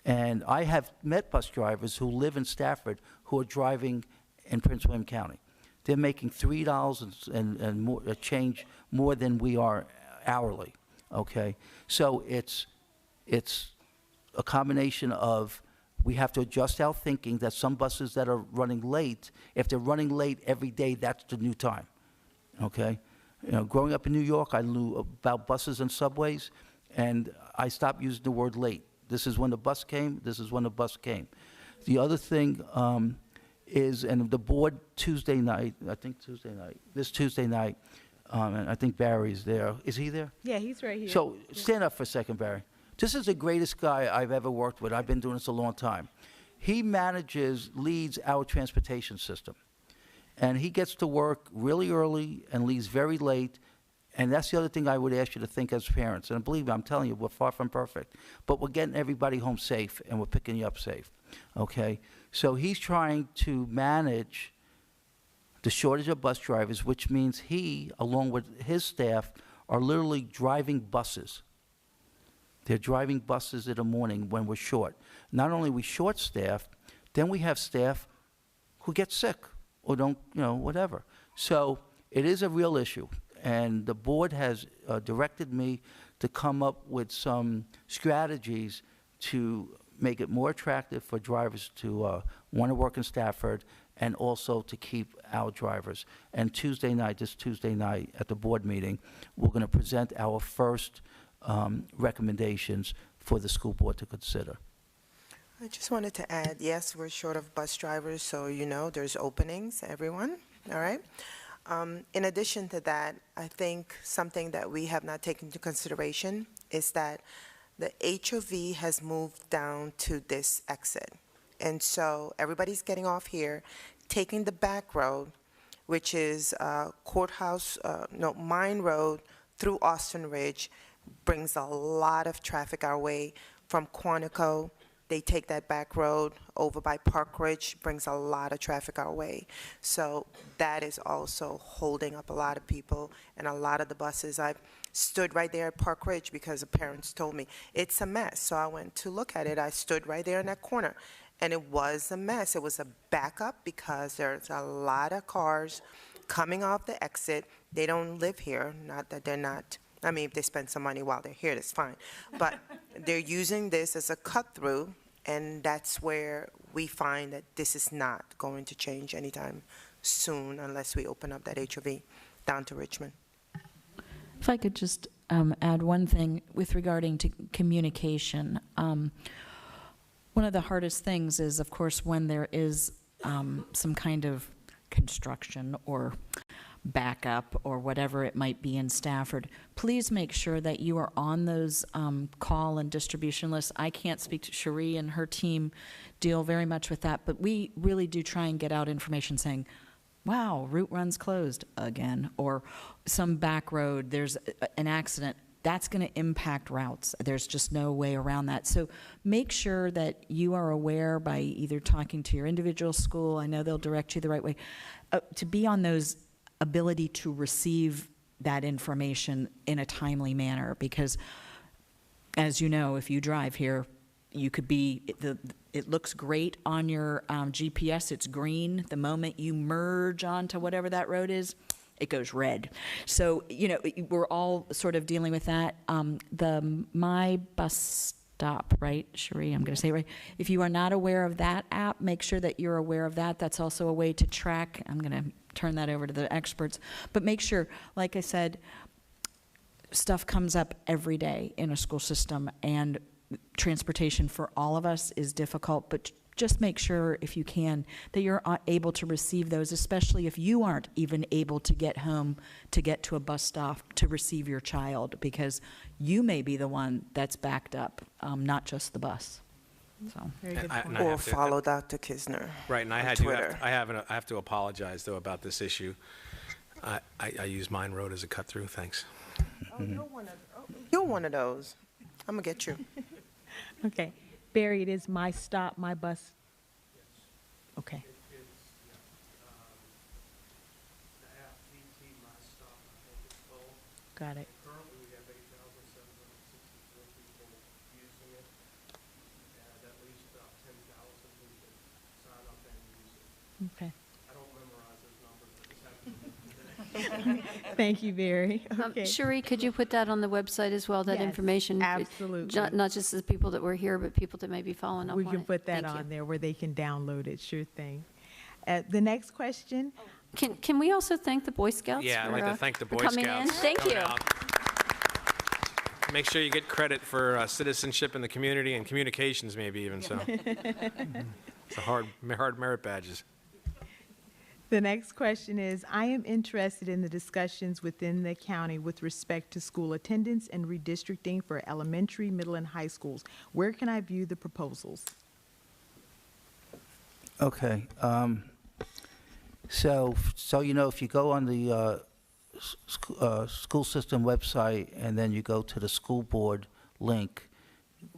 And I have met bus drivers who live in Stafford who are driving in Prince William County. They're making $3 and more, a change more than we are hourly, okay? So it's a combination of, we have to adjust our thinking that some buses that are running late, if they're running late every day, that's the new time, okay? You know, growing up in New York, I knew about buses and subways, and I stopped using the word late. This is when the bus came, this is when the bus came. The other thing is, and the board Tuesday night, this Tuesday night, and I think Barry's there. Is he there? Yeah, he's right here. So stand up for a second, Barry. This is the greatest guy I've ever worked with. I've been doing this a long time. He leads our transportation system. And he gets to work really early and leaves very late. And that's the other thing I would ask you to think as parents. And believe me, I'm telling you, we're far from perfect. But we're getting everybody home safe, and we're picking you up safe, okay? So he's trying to manage the shortage of bus drivers, which means he, along with his staff, are literally driving buses. They're driving buses in the morning when we're short. Not only are we short-staffed, then we have staff who get sick or don't, whatever. So it is a real issue. And the board has directed me to come up with some strategies to make it more attractive for drivers to want to work in Stafford, and also to keep our drivers. And this Tuesday night at the board meeting, we're going to present our first recommendations for the school board to consider. I just wanted to add, yes, we're short of bus drivers, so there's openings, everyone, all right? In addition to that, I think something that we have not taken into consideration is that the HOV has moved down to this exit. And so everybody's getting off here, taking the back road, which is Mine Road through Austin Ridge, brings a lot of traffic our way. From Quantico, they take that back road over by Park Ridge, brings a lot of traffic our way. So that is also holding up a lot of people and a lot of the buses. stood right there at Park Ridge because the parents told me it's a mess. So I went to look at it. I stood right there in that corner, and it was a mess. It was a backup because there's a lot of cars coming off the exit. They don't live here, not that they're not. I mean, if they spend some money while they're here, that's fine. But they're using this as a cut-through, and that's where we find that this is not going to change anytime soon unless we open up that HOV down to Richmond. If I could just add one thing with regarding to communication. One of the hardest things is, of course, when there is some kind of construction or backup or whatever it might be in Stafford, please make sure that you are on those call and distribution lists. I can't speak to Cherie, and her team deal very much with that, but we really do try and get out information saying, wow, route run's closed again, or some back road, there's an accident. That's going to impact routes. There's just no way around that. So make sure that you are aware by either talking to your individual school, I know they'll direct you the right way, to be on those ability to receive that information in a timely manner, because as you know, if you drive here, you could be, it looks great on your GPS, it's green. The moment you merge onto whatever that road is, it goes red. So, you know, we're all sort of dealing with that. The My Bus Stop, right, Cherie? I'm going to say it right. If you are not aware of that app, make sure that you're aware of that. That's also a way to track. I'm going to turn that over to the experts. But make sure, like I said, stuff comes up every day in a school system, and transportation for all of us is difficult, but just make sure, if you can, that you're able to receive those, especially if you aren't even able to get home, to get to a bus stop to receive your child, because you may be the one that's backed up, not just the bus. So. Very good point. Or follow Dr. Kisner. Right, and I on had Twitter. I have to apologize though about this issue. I use Mine Road as a cut through. Thanks. Oh, you're one of those. I'm gonna get you. Okay. Barry, it is My Stop, My Bus. Okay. Got it. Currently, we have 8,764 people using it, and at least about 10,000 who can sign up and use it. Okay. I don't memorize those numbers, but just have to. Thank you, Barry. Okay. Cherie, could you put that on the website as well, that Yes, information? absolutely. Not just the people that were here, but people that may be following up on We it. can put that Thank you. on there where they can download it, sure thing. The next question, Can we also thank the Boy Scouts? Yeah, I'd like to thank the for Boy coming in? Scouts. Thank coming you. out. Make sure you get credit for citizenship in the community and communications, maybe even so. It's a hard merit badges. the next question is, I am interested in the discussions within the county with respect to school attendance and redistricting for elementary, middle, and high schools. Where can I view the proposals? Okay. So you know, if you go on the school system website and then you go to the school board link,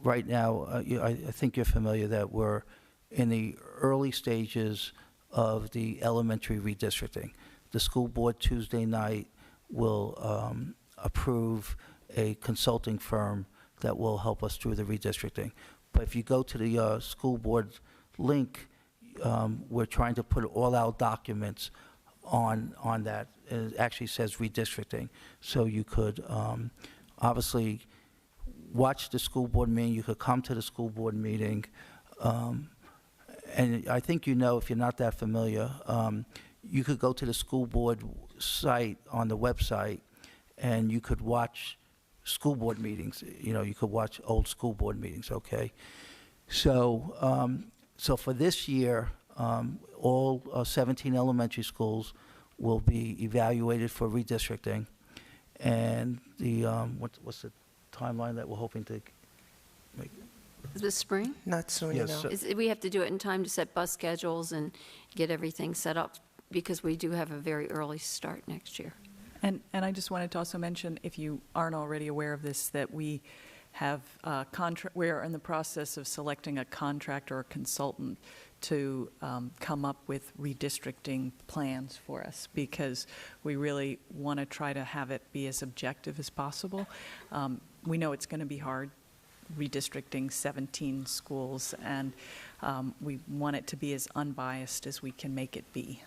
right now, I think you're familiar that we're in the early stages of the elementary redistricting. The school board Tuesday night will approve a consulting firm that will help us through the redistricting. But if you go to the school board link, we're trying to put all our documents on that. It actually says redistricting. So you could obviously watch the school board meeting. You could come to the school board meeting. And I think you know, if you're not that familiar, you could go to the school board site on the website, and you could watch school board meetings. You know, you could watch old school board meetings, okay? So, so for this year, all 17 elementary schools will be evaluated for redistricting. And the, what's the timeline that we're hoping to make? This spring? Not soon Yes, enough. We have to do it in time to set bus schedules and get everything set up, because we do have a very early start next year. And I just wanted to also mention, if you aren't already aware of this, that we we are in the process of selecting a contractor or consultant to come up with redistricting plans for us, because we really want to try to have it be as objective as possible. We know it's going to be hard redistricting 17 schools, and we want it to be as unbiased as we can make it be.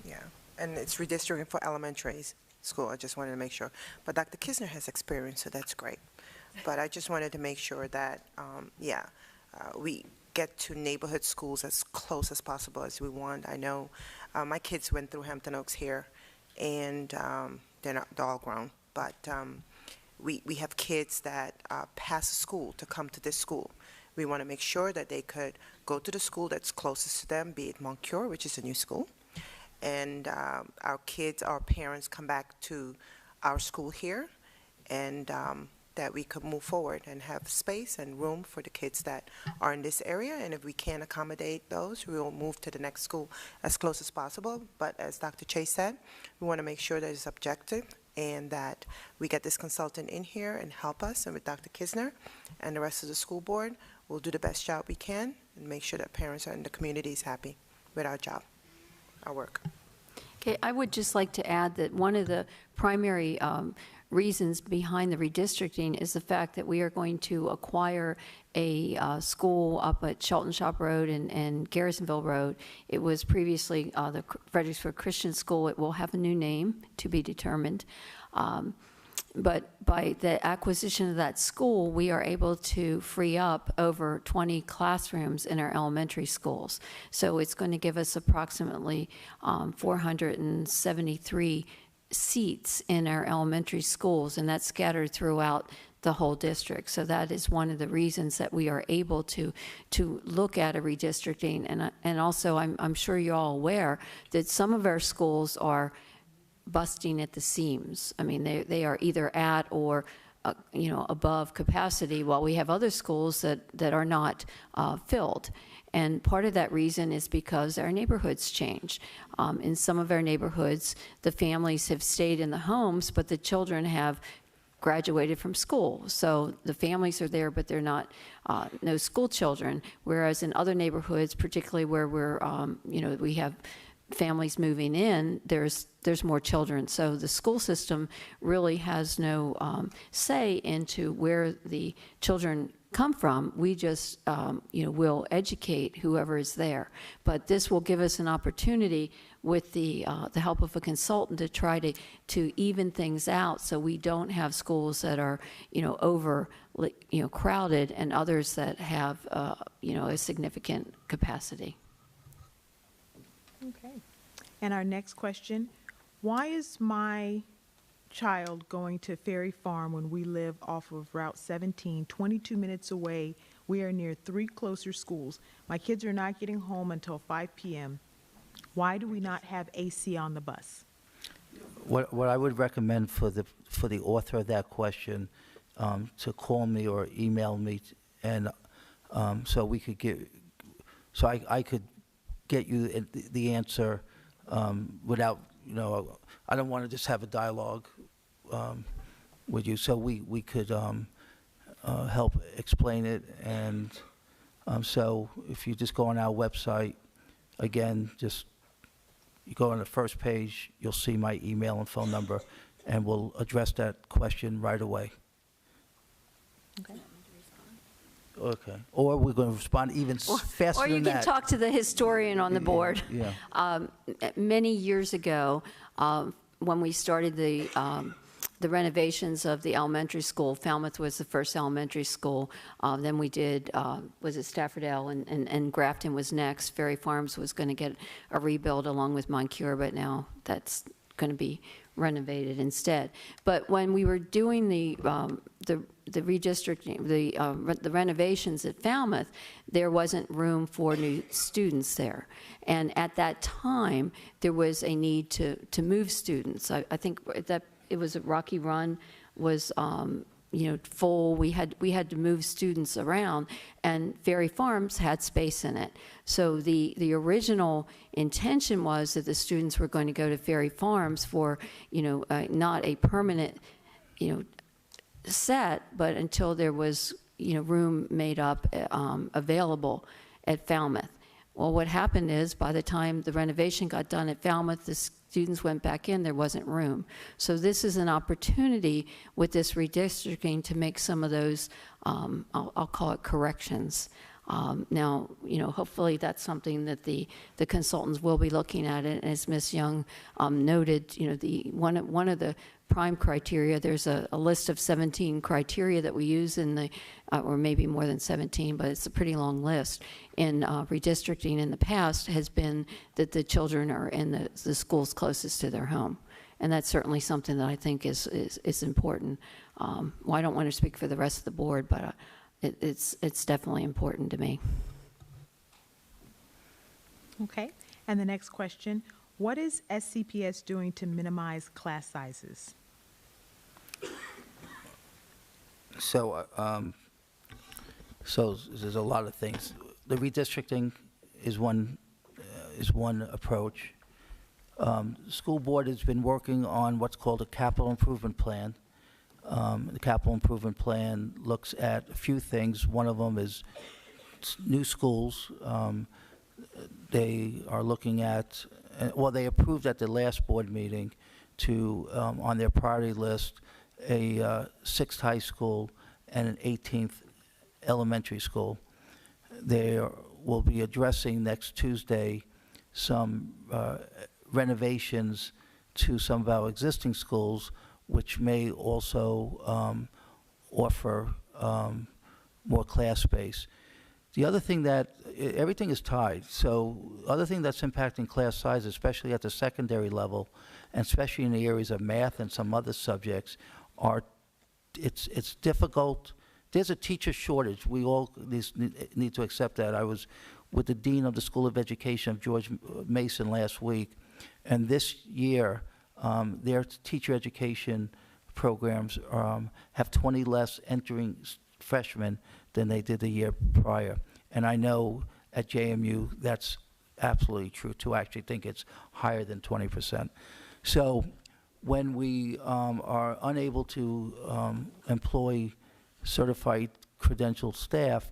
Yeah, and it's redistricting for elementary school. I just wanted to make sure. But Dr. Kisner has experience, so that's great. But I just wanted to make sure that, we get to neighborhood schools as close as possible as we want. I know my kids went through Hampton Oaks here, and they're all grown, but we have kids that pass a school to come to this school. We want to make sure that they could go to the school that's closest to them, be it Moncure, which is a new school, and our kids, our parents come back to our school here, and that we could move forward and have space and room for the kids that are in this area. And if we can't accommodate those, we will move to the next school as close as possible. But as Dr. Chase said, we want to make sure that it's objective and that we get this consultant in here and help us. And with Dr. Kisner and the rest of the school board, we'll do the best job we can and make sure that parents and the community is happy with our job, our work. Okay, I would just like to add that one of the primary reasons behind the redistricting is the fact that we are going to acquire a school up at Shelton Shop Road and Garrisonville Road. It was previously the Fredericksburg Christian School. It will have a new name to be determined. But by the acquisition of that school, we are able to free up over 20 classrooms in our elementary schools. So it's going to give us approximately 473 seats in our elementary schools, and that's scattered throughout the whole district. So that is one of the reasons that we are able to look at a redistricting. And also, I'm sure you're all aware that some of our schools are busting at the seams. I mean, they are either at or above capacity, while we have other schools that are not filled. And part of that reason is because our neighborhoods change. In some of our neighborhoods, the families have stayed in the homes, but the children have graduated from school. So the families are there, but they're not, no school children. Whereas in other neighborhoods, particularly where we're, we have families moving in, there's more children. So the school system really has no say into where the children come from. We just, will educate whoever is there. But this will give us an opportunity with the help of a consultant to try to even things out, so we don't have schools that are, over, crowded, and others that have, a significant capacity. Okay. And our next question, why is my child going to Ferry Farm when we live off of Route 17, 22 minutes away? We are near 3 closer schools. My kids are not getting home until 5 p.m. Why do we not have AC on the bus? What I would recommend for the author of that question, to call me or email me, and so we could I could get you the answer without, I don't want to just have a dialogue with you, so we could help explain it. And so if you just go on our website, again, just you go on the first page, you'll see my email and phone number, and we'll address that question right away. Okay. Okay. Or we're going to respond even faster Or you than can that. talk to the historian on the board. Yeah. Many years ago, when we started the renovations of the elementary school, Falmouth was the first elementary school. Then we did, was it Staffordale, and Grafton was next. Ferry Farms was going to get a rebuild along with Moncure, but now that's going to be renovated instead. But when we were doing the redistricting, the renovations at Falmouth, there wasn't room for new students there. And at that time, there was a need to move students. I think that it was a Rocky Run was full. We had to move students around, and Ferry Farms had space in it. So the original intention was that the students were going to go to Ferry Farms for not a permanent set, but until there was, room made up available at Falmouth. Well, what happened is, by the time the renovation got done at Falmouth, the students went back in, there wasn't room. So this is an opportunity with this redistricting to make some of those, I'll call it corrections. Now, hopefully that's something that the consultants will be looking at. And as Ms. Young noted, one of the prime criteria, there's a list of 17 criteria that we use in the, or maybe more than 17, but it's a pretty long list. In redistricting in the past has been that the children are in the schools closest to their home. And that's certainly something that I think is important. Well, I don't want to speak for the rest of the board, but it's definitely important to me. Okay. And the next question, what is SCPS doing to minimize class sizes? So there's a lot of things. The redistricting is one approach. The school board has been working on what's called a capital improvement plan. The capital improvement plan looks at a few things. One of them is new schools. They are looking at, well, they approved at the last board meeting to, on their priority list, a 6th high school and an 18th elementary school. They will be addressing next Tuesday some renovations to some of our existing schools, which may also offer more class space. The other thing that, everything is tied, so other thing that's impacting class size, especially at the secondary level, and especially in the areas of math and some other subjects, are, it's difficult. There's a teacher shortage. We all need to accept that. I was with the Dean of the School of Education of George Mason last week, and this year, their teacher education programs have 20 less entering freshmen than they did the year prior. And I know at JMU that's absolutely true too. I actually think it's higher than 20%. So when we are unable to employ certified credentialed staff,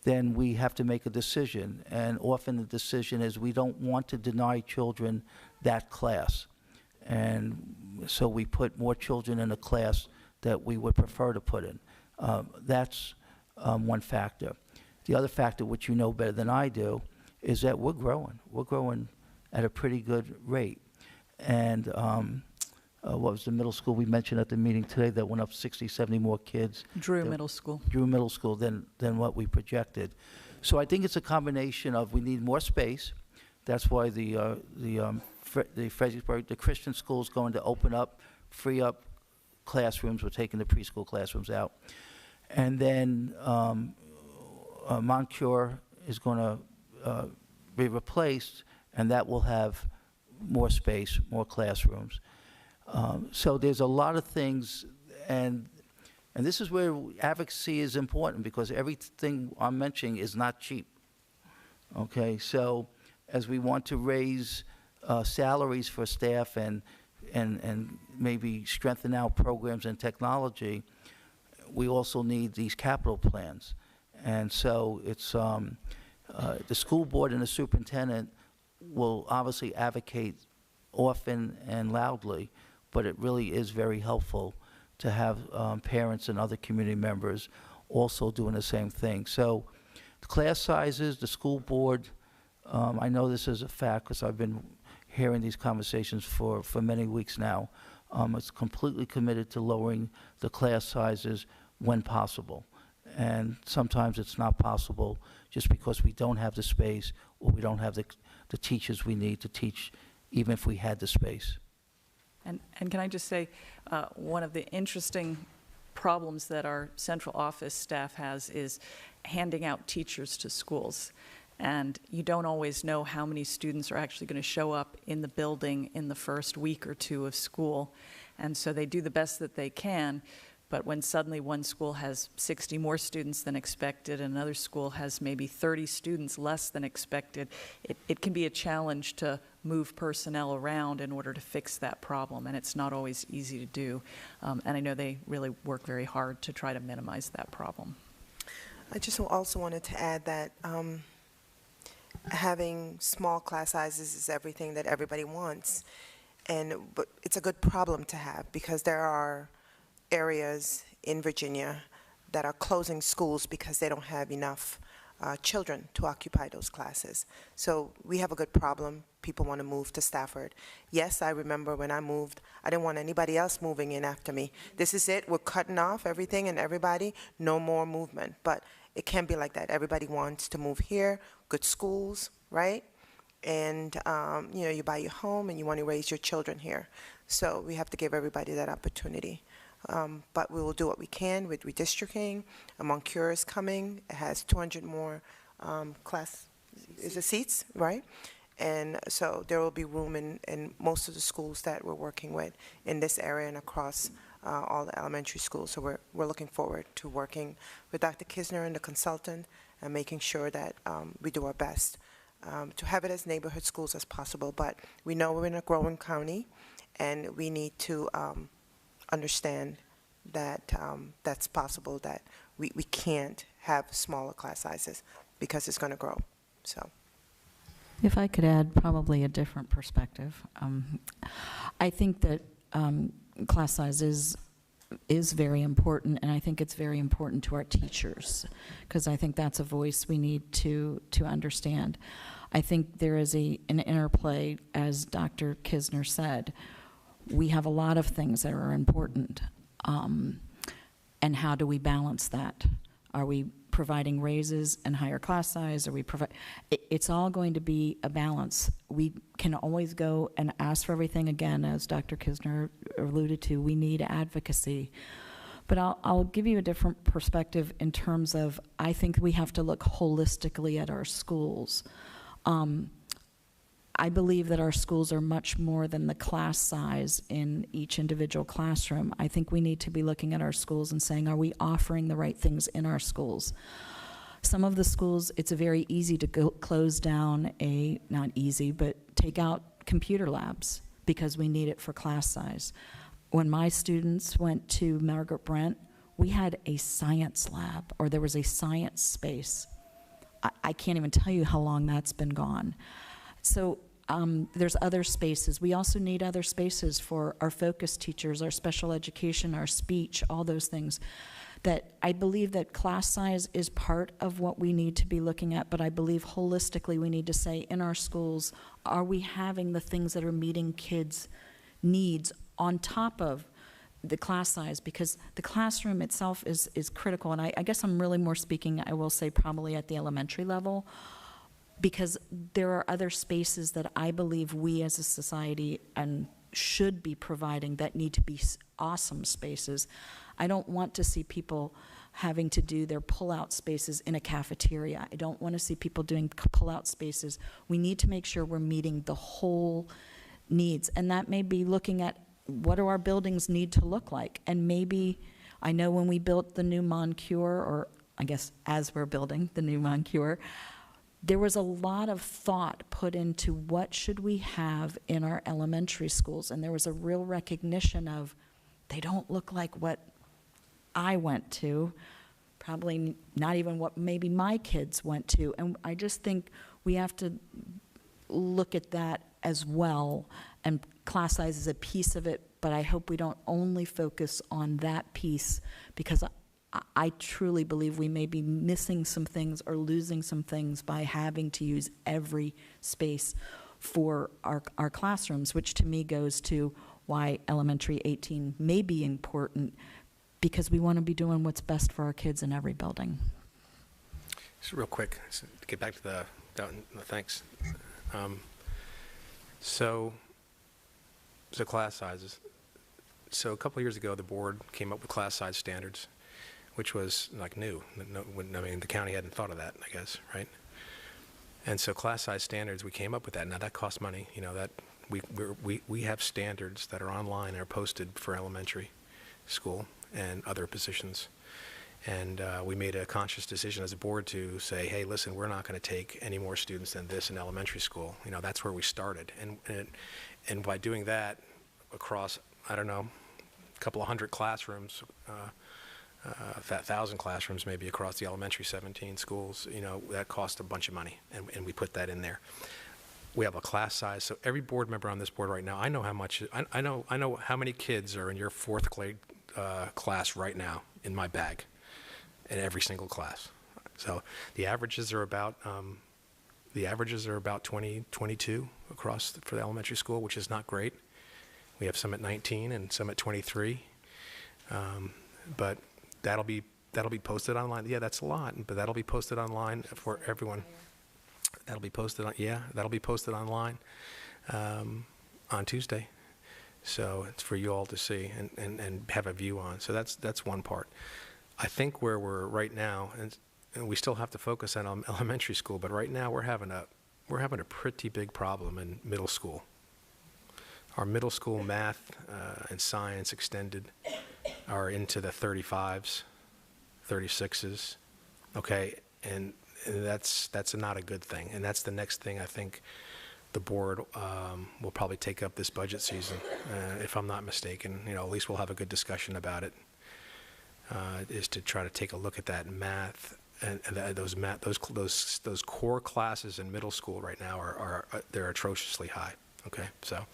then we have to make a decision. And often the decision is we don't want to deny children that class. And so we put more children in a class that we would prefer to put in. That's one factor. The other factor, which you know better than I do, is that we're growing. We're growing at a pretty good rate. And what was the middle school we mentioned at the meeting today that went up 60, 70 more kids? Drew Middle School. Drew Middle School than what we projected. So I think it's a combination of we need more space. That's why the Fredericksburg, the Christian school is going to open up, free up classrooms. We're taking the preschool classrooms out. And then Montcure is going to be replaced, and that will have more space, more classrooms. So there's a lot of things, and this is where advocacy is important, because everything I'm mentioning is not cheap. Okay, so as we want to raise salaries for staff and maybe strengthen our programs and technology, we also need these capital plans. And so it's the school board and the superintendent will obviously advocate often and loudly, but it really is very helpful to have parents and other community members also doing the same thing. So the class sizes, the school board, I know this is a fact because I've been hearing these conversations for many weeks now. It's completely committed to lowering the class sizes when possible. And sometimes it's not possible just because we don't have the space or we don't have the teachers we need to teach, even if we had the space. And can I just say, one of the interesting problems that our central office staff has is handing out teachers to schools. And you don't always know how many students are actually going to show up in the building in the first week or two of school. And so they do the best that they can. But when suddenly one school has 60 more students than expected, and another school has maybe 30 students less than expected, it can be a challenge to move personnel around in order to fix that problem, and it's not always easy to do. And I know they really work very hard to try to minimize that problem. I just also wanted to add that having small class sizes is everything that everybody wants, but it's a good problem to have because there are areas in Virginia that are closing schools because they don't have enough children to occupy those classes. So we have a good problem. People want to move to Stafford. Yes, I remember when I moved, I didn't want anybody else moving in after me. This is it. We're cutting off everything and everybody. No more movement. But it can't be like that. Everybody wants to move here, good schools, right? And, you buy your home and you want to raise your children here. So we have to give everybody that opportunity. But we will do what we can with redistricting. Moncur is coming. It has 200 more seats, right? And so there will be room in most of the schools that we're working with in this area and across all the elementary schools. So we're looking forward to working with Dr. Kisner and the consultant and making sure that we do our best to have it as neighborhood schools as possible. But we know we're in a growing county, and we need to understand that that's possible, that we can't have smaller class sizes because it's going to grow. So. If I could add probably a different perspective, I think that class size is very important, and I think it's very important to our teachers, because I think that's a voice we need to understand. I think there is an interplay, as Dr. Kisner said. We have a lot of things that are important, and how do we balance that? Are we providing raises and higher class size? Are we it's all going to be a balance. We can always go and ask for everything again, as Dr. Kisner alluded to. We need advocacy. But I'll give you a different perspective in terms of, I think we have to look holistically at our schools. I believe that our schools are much more than the class size in each individual classroom. I think we need to be looking at our schools and saying, are we offering the right things in our schools? Some of the schools, it's very easy to close down not easy, but take out computer labs because we need it for class size. When my students went to Margaret Brent, we had a science lab, or there was a science space. I can't even tell you how long that's been gone. So there's other spaces. We also need other spaces for our focus teachers, our special education, our speech, all those things. That I believe that class size is part of what we need to be looking at, but I believe holistically we need to say in our schools, are we having the things that are meeting kids' needs on top of the class size? Because the classroom itself is critical, and I guess I'm really more speaking, I will say, probably at the elementary level, because there are other spaces that I believe we as a society and should be providing that need to be awesome spaces. I don't want to see people having to do their pull-out spaces in a cafeteria. I don't want to see people doing pull-out spaces. We need to make sure we're meeting the whole needs, and that may be looking at what do our buildings need to look like. And maybe, I know when we built the new Moncur, or I guess as we're building the new Moncur, there was a lot of thought put into what should we have in our elementary schools, and there was a real recognition of they don't look like what I went to, probably not even what maybe my kids went to. And I just think we have to look at that as well, and class size is a piece of it, but I hope we don't only focus on that piece, because I truly believe we may be missing some things or losing some things by having to use every space for our classrooms, which to me goes to why elementary 18 may be important, because we want to be doing what's best for our kids in every building. Just real quick, to get back to the thanks. So class sizes. So a couple of years ago, the board came up with class size standards, which was like new. I mean, the county hadn't thought of that, I guess, right? And so class size standards, we came up with that. Now that costs money, that we have standards that are online and are posted for elementary school. and other positions. And we made a conscious decision as a board to say, hey, listen, we're not going to take any more students than this in elementary school. You know, that's where we started. And by doing that across, I don't know, a couple of hundred classrooms, 1,000 classrooms maybe across the elementary 17 schools, you know, that cost a bunch of money, and we put that in there. We have a class size, so every board member on this board right now, I know how much, I know how many kids are in your fourth grade class right now in my bag, in every single class. So the averages are about 20, 22 across for the elementary school, which is not great. We have some at 19 and some at 23, but that'll be posted online. Yeah, that's a lot, but that'll be posted online for everyone. That'll be posted on, yeah, that'll be posted online on Tuesday. So it's for you all to see and have a view on. So that's one part. I think where we're right now, and we still have to focus on elementary school, but right now we're having a pretty big problem in middle school. Our middle school math and science extended are into the 35s, 36s, okay, and that's not a good thing. And that's the next thing I think the board will probably take up this budget season, if I'm not mistaken. You know, at least we'll have a good discussion about it. Is to try to take a look at that math and those core classes in middle school right now are they're atrociously high. Okay, so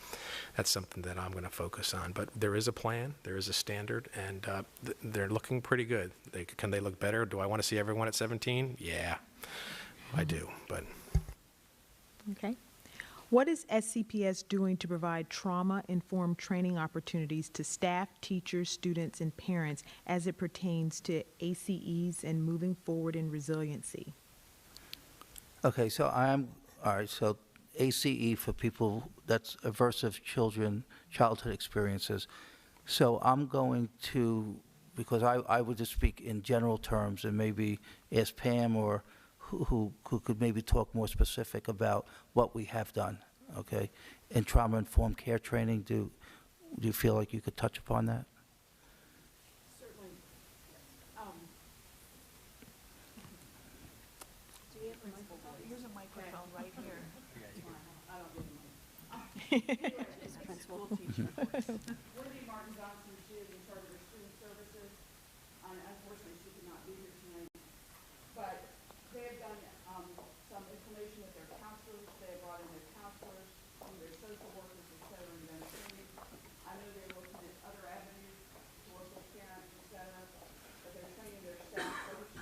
that's something that I'm going to focus on. But there is a plan, there is a standard, and they're looking pretty good. Can they look better? Do I want to see everyone at 17? Yeah, I do. But Okay. What is SCPS doing to provide trauma-informed training opportunities to staff, teachers, students, and parents as it pertains to ACEs and moving forward in resiliency? Okay, so all right, so ACE for people, that's aversive childhood experiences. So I'm going to, because I would just speak in general terms and maybe ask Pam or who could maybe talk more specific about what we have done, okay? In trauma-informed care training, do you feel like you could touch upon that? Certainly. Do you have a microphone? Here's a microphone right here. I don't get a mic. Principal teacher. Wendy Martin Johnson, she is in charge of student services. Unfortunately, she could not be here tonight. But they have done some information with their counselors. They have brought in their counselors, some of their social workers, et cetera, and done training. I know they're looking at other avenues to work with parents, et cetera, but they're training their staff first,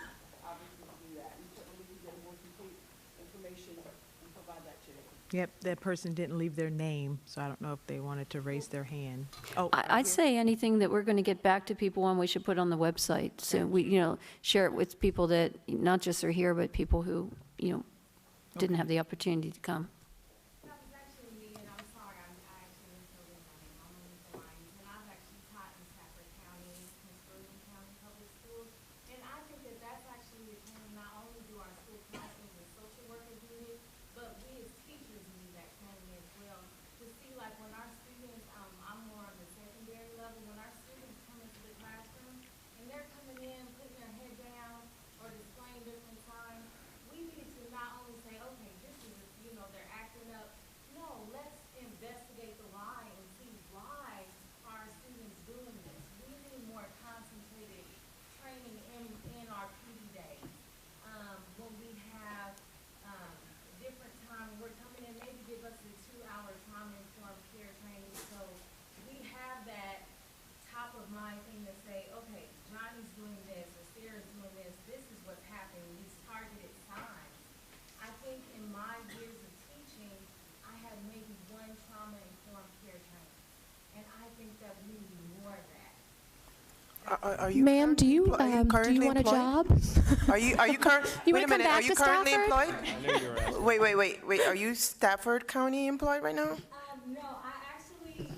obviously, to do that. And certainly we can get more complete information and provide that to you. Yep, that person didn't leave their name, so I don't know if they wanted to raise their hand. Oh, I'd say anything that we're going to get back to people on, we should put on the website. So we, share it with people that not just are here, but people who, didn't have the opportunity to come. That was actually me, and I'm sorry, I actually didn't fill in my name. I'm Lisa Lyons, and I've actually taught in Stafford County, Prince County Public Schools, and I think that that's actually a training. Not only do our school counselors and social workers need it, but we as teachers need that training as well. To see, like, when our students, I'm more on the secondary level, when our students come into the classroom, and they're coming in, putting their head down, or displaying different signs, we need to not only say, okay, this is, they're acting up. No, let's investigate the why and see why are our students doing this. We need more concentrated training in our PD days. When we have different time, we're coming in, maybe give us a 2-hour trauma-informed care training. So we have that top of mind thing to say, okay, Johnny's doing this or Sarah's doing this. This is what's happening. These targeted signs. I think in my years of teaching, I had maybe one trauma-informed care training, and I think that we need more of that. Are you Ma'am, do you currently want a employed? job? Are you currently? You Wait a wanna come minute. Are back you to currently Stafford? employed? Wait. Are you Stafford County employed right now? No, I'm actually in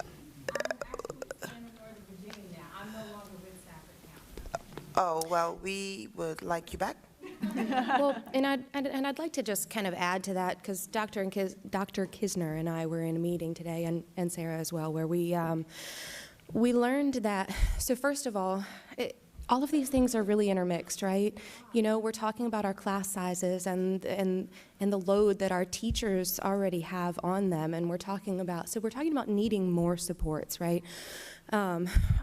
Northern Virginia now. I'm no longer with Stafford County. Oh, well, we would like you back. Well, and I'd like to just kind of add to that, because Dr. Kisner and I were in a meeting today, and Sarah as well, where we We learned that, so first of all, all of these things are really intermixed, right? You know, we're talking about our class sizes and the load that our teachers already have on them, and we're talking about needing more supports, right?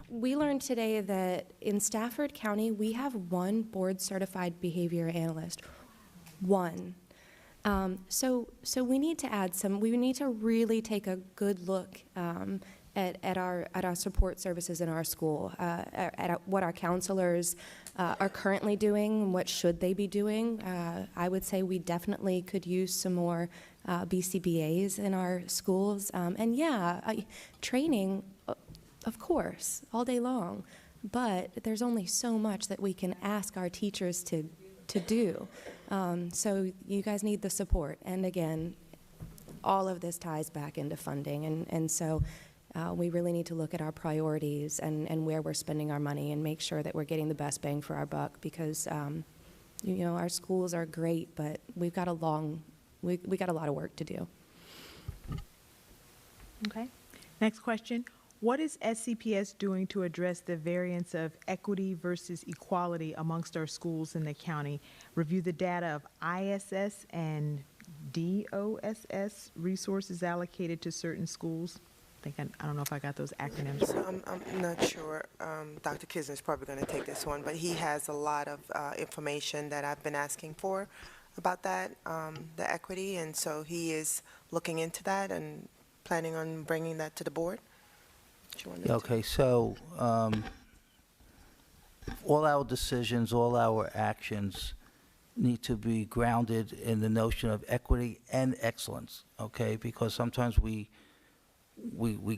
We learned today that in Stafford County, we have one board-certified behavior analyst. One. So we need to add some, we need to really take a good look at our support services in our school, at what our counselors are currently doing, and what should they be doing. I would say we definitely could use some more BCBAs in our schools. And yeah, training, of course, all day long. But there's only so much that we can ask our teachers to do. So you guys need the support. And again, all of this ties back into funding. And so we really need to look at our priorities and where we're spending our money and make sure that we're getting the best bang for our buck, because you know, our schools are great, but we've got we got a lot of work to do. Okay. Next question. What is SCPS doing to address the variance of equity versus equality amongst our schools in the county? Review the data of ISS and DOSS resources allocated to certain schools. I don't know if I got those acronyms. So I'm not sure. Dr. Kisner is probably going to take this one, but he has a lot of information that I've been asking for about that, the equity, and so he is looking into that and planning on bringing that to the board. Okay, so all our decisions, all our actions need to be grounded in the notion of equity and excellence, okay? Because sometimes we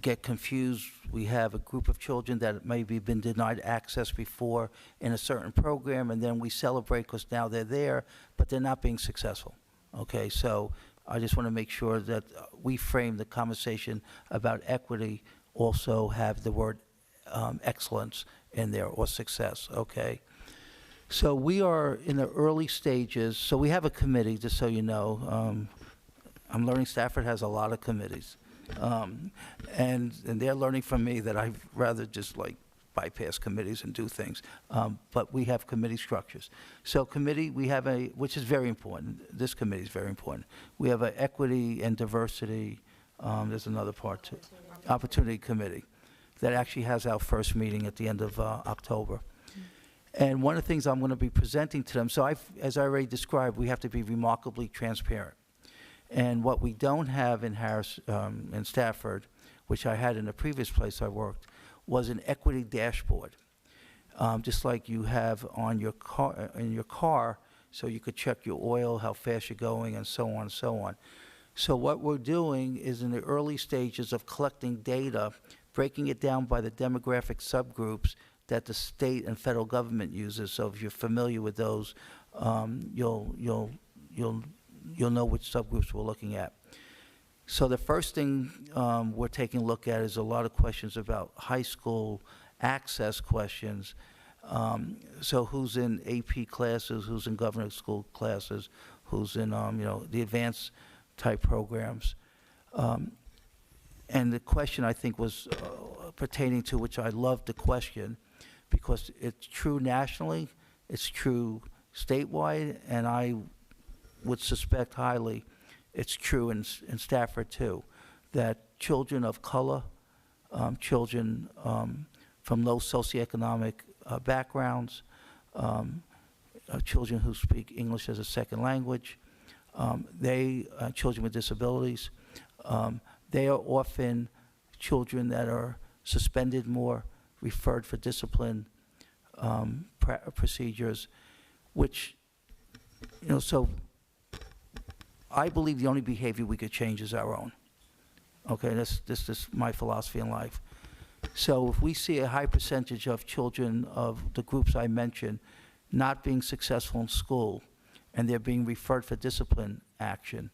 get confused. We have a group of children that maybe been denied access before in a certain program, and then we celebrate because now they're there, but they're not being successful, okay? So I just want to make sure that we frame the conversation about equity, also have the word excellence in there, or success, okay? So we are in the early stages. So we have a committee, just so you know. I'm learning Stafford has a lot of committees. And they're learning from me that I'd rather just like bypass committees and do things. But we have committee structures. So committee, we have which is very important. This committee is very important. We have an equity and diversity, there's another part too. Opportunity Committee that actually has our first meeting at the end of October. And one of the things I'm going to be presenting to them, so as I already described, we have to be remarkably transparent. And what we don't have in in Stafford, which I had in the previous place I worked, was an equity dashboard. Just like you have on your car, so you could check your oil, how fast you're going, and so on and so on. So what we're doing is in the early stages of collecting data, breaking it down by the demographic subgroups that the state and federal government uses. So if you're familiar with those, you'll know which subgroups we're looking at. So the first thing we're taking a look at is a lot of questions about high school access questions. So who's in AP classes, who's in government school classes, who's in the advanced type programs. And the question, I think, was pertaining to, which I love the question, because it's true nationally, it's true statewide, and I would suspect highly it's true in Stafford too, that children of color, children from low socioeconomic backgrounds, children who speak English as a second language, children with disabilities, they are often children that are suspended more, referred for discipline procedures, which, so I believe the only behavior we could change is our own. Okay, this is my philosophy in life. So if we see a high percentage of children of the groups I mentioned not being successful in school, and they're being referred for discipline action,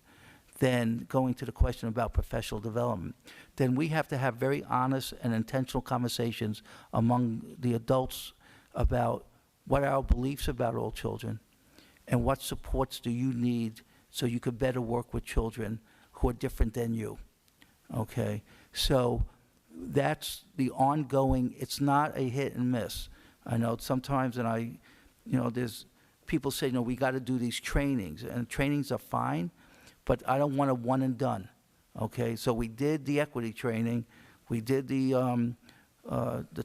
then going to the question about professional development, then we have to have very honest and intentional conversations among the adults about what are our beliefs about all children, and what supports do you need so you could better work with children who are different than you, okay? So that's the ongoing, it's not a hit and miss. I know sometimes, and there's people say, no, we got to do these trainings, and trainings are fine, but I don't want a one and done, okay? So we did the equity training, we did the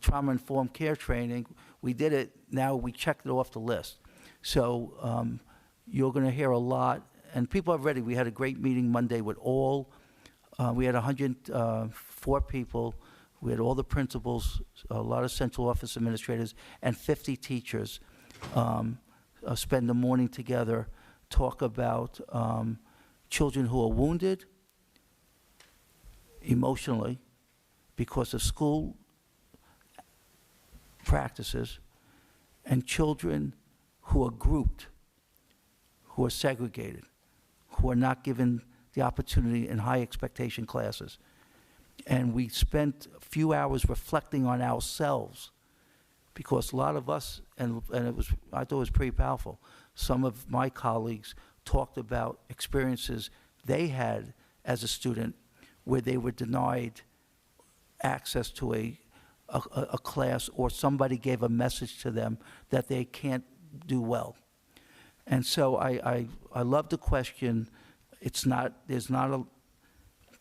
trauma-informed care training, we did it, now we checked it off the list. So you're going to hear a lot, and people are ready. We had a great meeting Monday with we had 104 people, we had all the principals, a lot of central office administrators, and 50 teachers spend the morning together, talk about children who are wounded emotionally because of school practices, and children who are grouped, who are segregated, who are not given the opportunity in high expectation classes. And we spent a few hours reflecting on ourselves, because a lot of us, and I thought it was pretty powerful, some of my colleagues talked about experiences they had as a student where they were denied access to a class, or somebody gave a message to them that they can't do well. And so I love the question.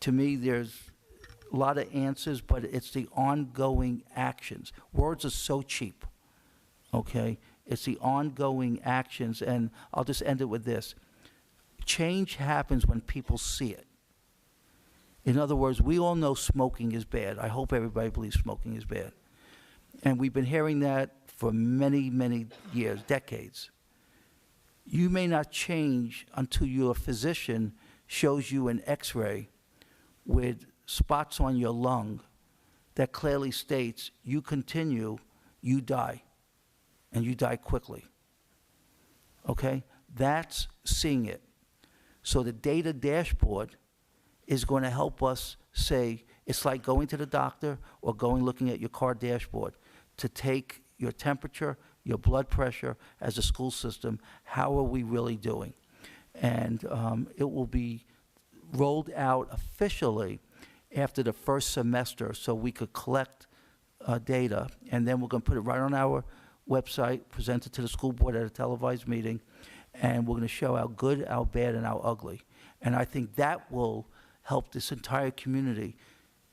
To me, there's a lot of answers, but it's the ongoing actions. Words are so cheap, okay? It's the ongoing actions, and I'll just end it with this. Change happens when people see it. In other words, we all know smoking is bad. I hope everybody believes smoking is bad. And we've been hearing that for many, many years, decades. You may not change until your physician shows you an x-ray with spots on your lung that clearly states you continue, you die, and you die quickly. Okay? That's seeing it. So the data dashboard is going to help us say, it's like going to the doctor or looking at your car dashboard to take your temperature, your blood pressure as a school system. How are we really doing? And it will be rolled out officially after the first semester, so we could collect data, and then we're going to put it right on our website, present it to the school board at a televised meeting, and we're going to show how good, how bad, and how ugly. And I think that will help this entire community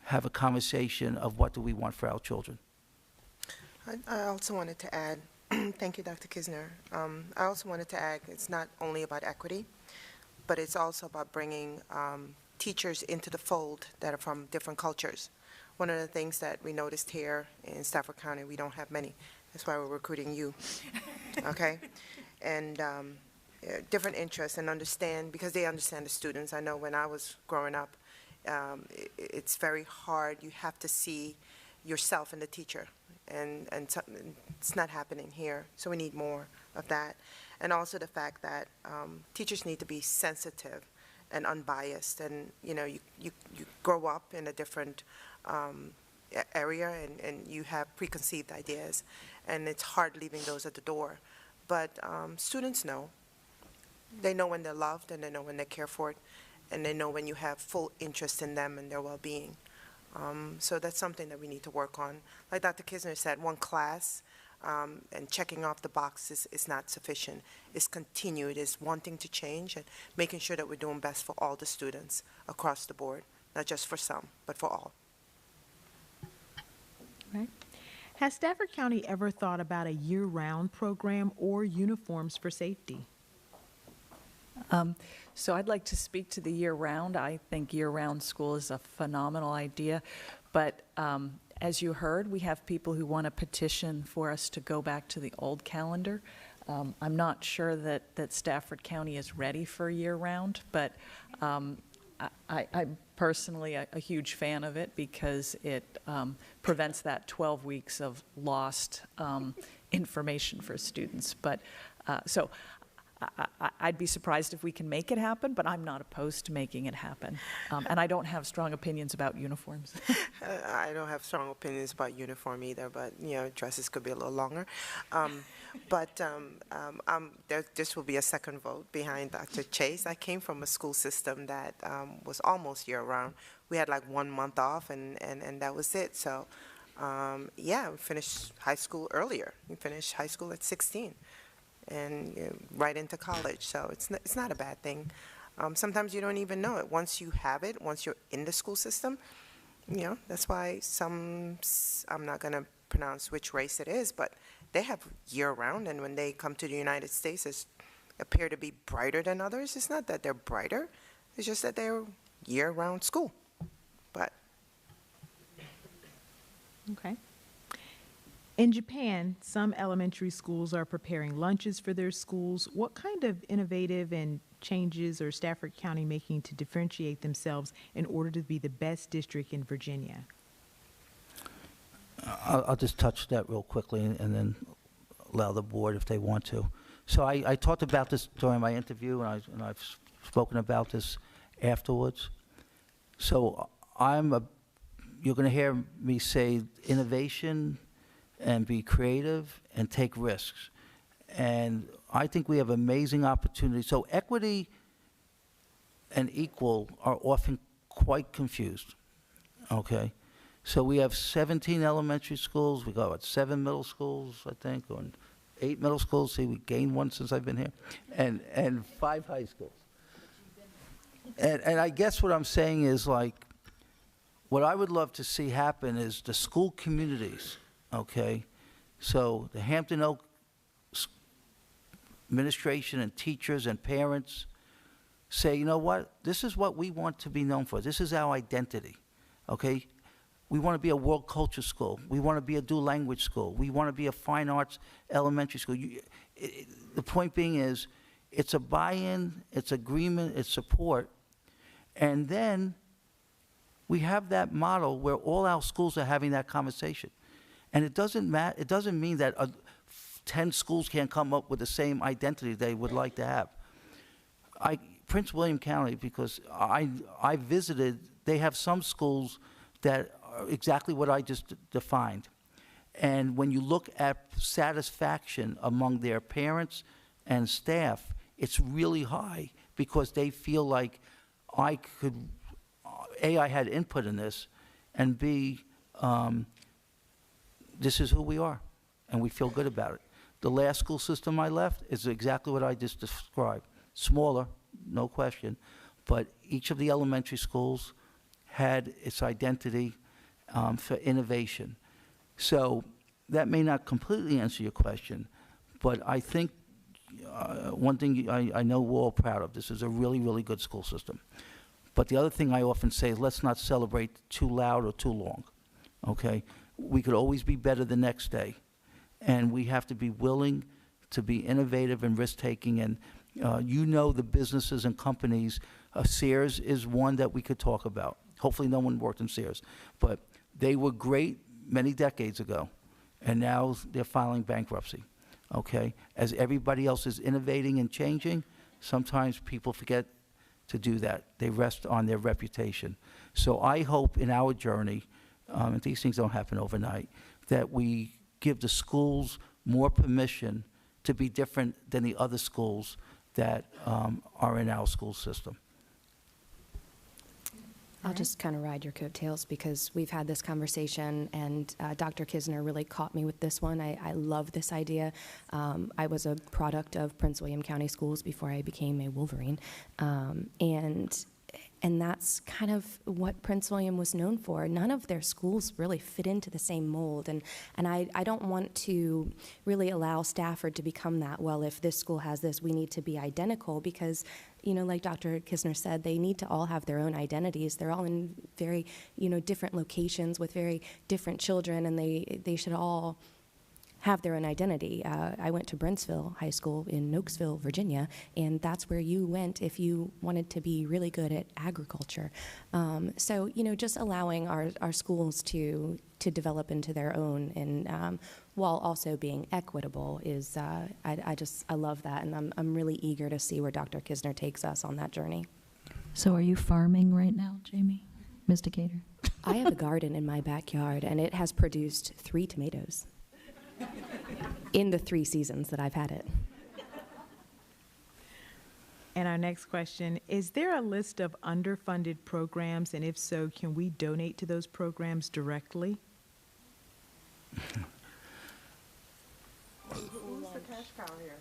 have a conversation of what do we want for our children. I also wanted to add, thank you, Dr. Kisner. I also wanted to add, it's not only about equity, but it's also about bringing teachers into the fold that are from different cultures. One of the things that we noticed here in Stafford County, we don't have many. That's why we're recruiting you, okay? And different interests, and understand, because they understand the students. I know when I was growing up, it's very hard. You have to see yourself in the teacher, and it's not happening here. So we need more of that. And also the fact that teachers need to be sensitive and unbiased. And you grow up in a different area, and you have preconceived ideas, and it's hard leaving those at the door. But students know. They know when they're loved, and they know when they're cared for, and they know when you have full interest in them and their well-being. So that's something that we need to work on. Like Dr. Kisner said, one class and checking off the boxes is not sufficient. It's continued. It's wanting to change and making sure that we're doing best for all the students across the board, not just for some, but for all. Right. Has Stafford County ever thought about a year-round program or uniforms for safety? So I'd like to speak to the year-round. I think year-round school is a phenomenal idea, but as you heard, we have people who want to petition for us to go back to the old calendar. I'm not sure that Stafford County is ready for year-round, but I'm personally a huge fan of it because it prevents that 12 weeks of lost information for students. But so I'd be surprised if we can make it happen, but I'm not opposed to making it happen. And I don't have strong opinions about uniforms. I don't have strong opinions about uniform either, but, dresses could be a little longer. This will be a second vote behind Dr. Chase. I came from a school system that was almost year-round. We had like 1 month off, and that was it. So, we finished high school earlier. We finished high school at 16. And right into college, so it's not a bad thing. Sometimes you don't even know it. Once you have it, once you're in the school system, that's why I'm not going to pronounce which race it is, but they have year-round, and when they come to the United States, they appear to be brighter than others. It's not that they're brighter, it's just that they're year-round school. But Okay. In Japan, some elementary schools are preparing lunches for their schools. What kind of innovative and changes are Stafford County making to differentiate themselves in order to be the best district in Virginia? I'll just touch that real quickly and then allow the board if they want to. So I talked about this during my interview, and I've spoken about this afterwards. So you're going to hear me say innovation and be creative and take risks. And I think we have amazing opportunities. So equity and equal are often quite confused, okay? So we have 17 elementary schools. We got, 7 middle schools, I think, or 8 middle schools. See, we gained 1 since I've been here. And 5 high schools. And I guess what I'm saying is, like, what I would love to see happen is the school communities, okay? So the Hampton Oak administration and teachers and parents say, you know what? This is what we want to be known for. This is our identity, okay? We want to be a world culture school. We want to be a dual language school. We want to be a fine arts elementary school. The point being is, it's a buy-in, it's agreement, it's support, and then we have that model where all our schools are having that conversation. And it doesn't mean that 10 schools can't come up with the same identity they would like to have. Prince William County, because I visited, they have some schools that are exactly what I just defined. And when you look at satisfaction among their parents and staff, it's really high because they feel like I had input in this, and B, this is who we are, and we feel good about it. The last school system I left is exactly what I just described. Smaller, no question, but each of the elementary schools had its identity for innovation. So that may not completely answer your question, but I think one thing I know we're all proud of, this is a really, really good school system. But the other thing I often say is let's not celebrate too loud or too long, okay? We could always be better the next day, and we have to be willing to be innovative and risk-taking. And the businesses and companies, Sears is one that we could talk about. Hopefully no one worked in Sears, but they were great many decades ago, and now they're filing bankruptcy, okay? As everybody else is innovating and changing, sometimes people forget to do that. They rest on their reputation. So I hope in our journey, and these things don't happen overnight, that we give the schools more permission to be different than the other schools that are in our school system. I'll just kind of ride your coattails because we've had this conversation, and Dr. Kisner really caught me with this one. I love this idea. I was a product of Prince William County Schools before I became a Wolverine, and that's kind of what Prince William was known for. None of their schools really fit into the same mold, and I don't want to really allow Stafford to become that. Well, if this school has this, we need to be identical, because like Dr. Kisner said, they need to all have their own identities. They're all in very different locations with very different children, and they should all have their own identity. I went to Brentsville High School in Nokesville, Virginia, and that's where you went if you wanted to be really good at agriculture. So, just allowing our schools to develop into their own, and while also being equitable is, I love that, and I'm really eager to see where Dr. Kisner takes us on that journey. So are you farming right now, Jamie? Ms. Decatur? I have a garden in my backyard, and it has produced 3 tomatoes in the 3 seasons that I've had it. And our next question, is there a list of underfunded programs? And if so, can we donate to those programs directly? Who's the cash cow here?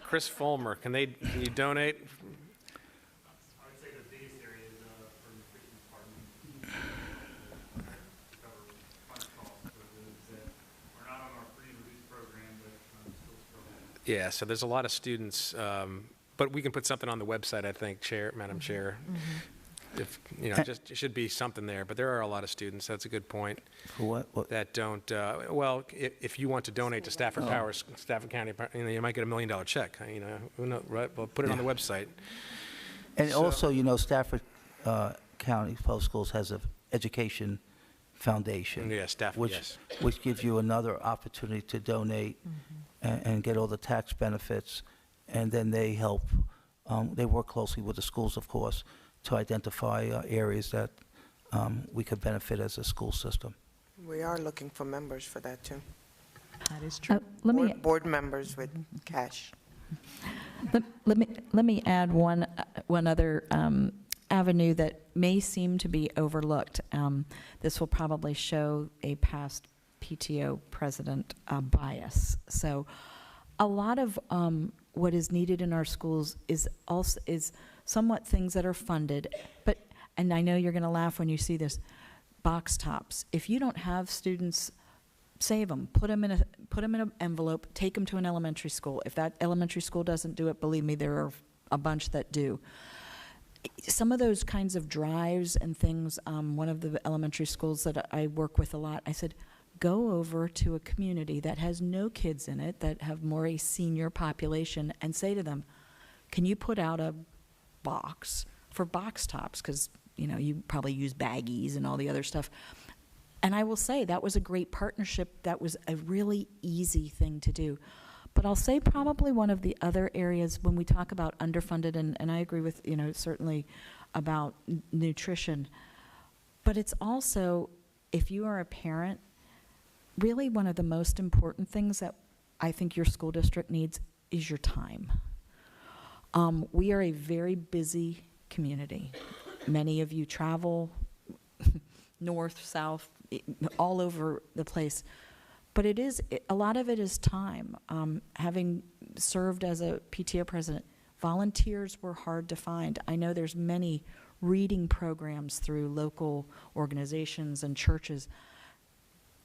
Chris Fulmer, can you donate? I would say the biggest area is for the nutrition department. Cover fund costs for those that are not on our free reduced program, but still struggle. Yeah, so there's a lot of students, but we can put something on the website, I think, Madam Chair. If, just it should be something there, but there are a lot of students, that's a good point, For what? that don't, well, if you want to donate to Stafford Powers, Stafford County, you might get $1 million check, who knows, right? Well, put it on the website. And also, Stafford County Public Schools has an education foundation. Yeah, Stafford, yes. Which gives you another opportunity to donate and get all the tax benefits. And then they help, they work closely with the schools, of course, to identify areas that we could benefit as a school system. We are looking for members for that, too. That is true. Board members with cash. Let me add one other avenue that may seem to be overlooked. This will probably show a past PTO president bias. So, a lot of what is needed in our schools is somewhat things that are funded, and I know you're going to laugh when you see this, box tops. If you don't have students, save them, put them in an envelope, take them to an elementary school. If that elementary school doesn't do it, believe me, there are a bunch that do. Some of those kinds of drives and things, one of the elementary schools that I work with a lot, I said, go over to a community that has no kids in it, that have more a senior population, and say to them, can you put out a box for box tops? Because, you probably use baggies and all the other stuff. And I will say that was a great partnership. That was a really easy thing to do. But I'll say probably one of the other areas when we talk about underfunded, and I agree with, certainly about nutrition, but it's also, if you are a parent, really one of the most important things that I think your school district needs is your time. We are a very busy community. Many of you travel north, south, all over the place. But a lot of it is time. Having served as a PTO president, volunteers were hard to find. I know there's many reading programs through local organizations and churches.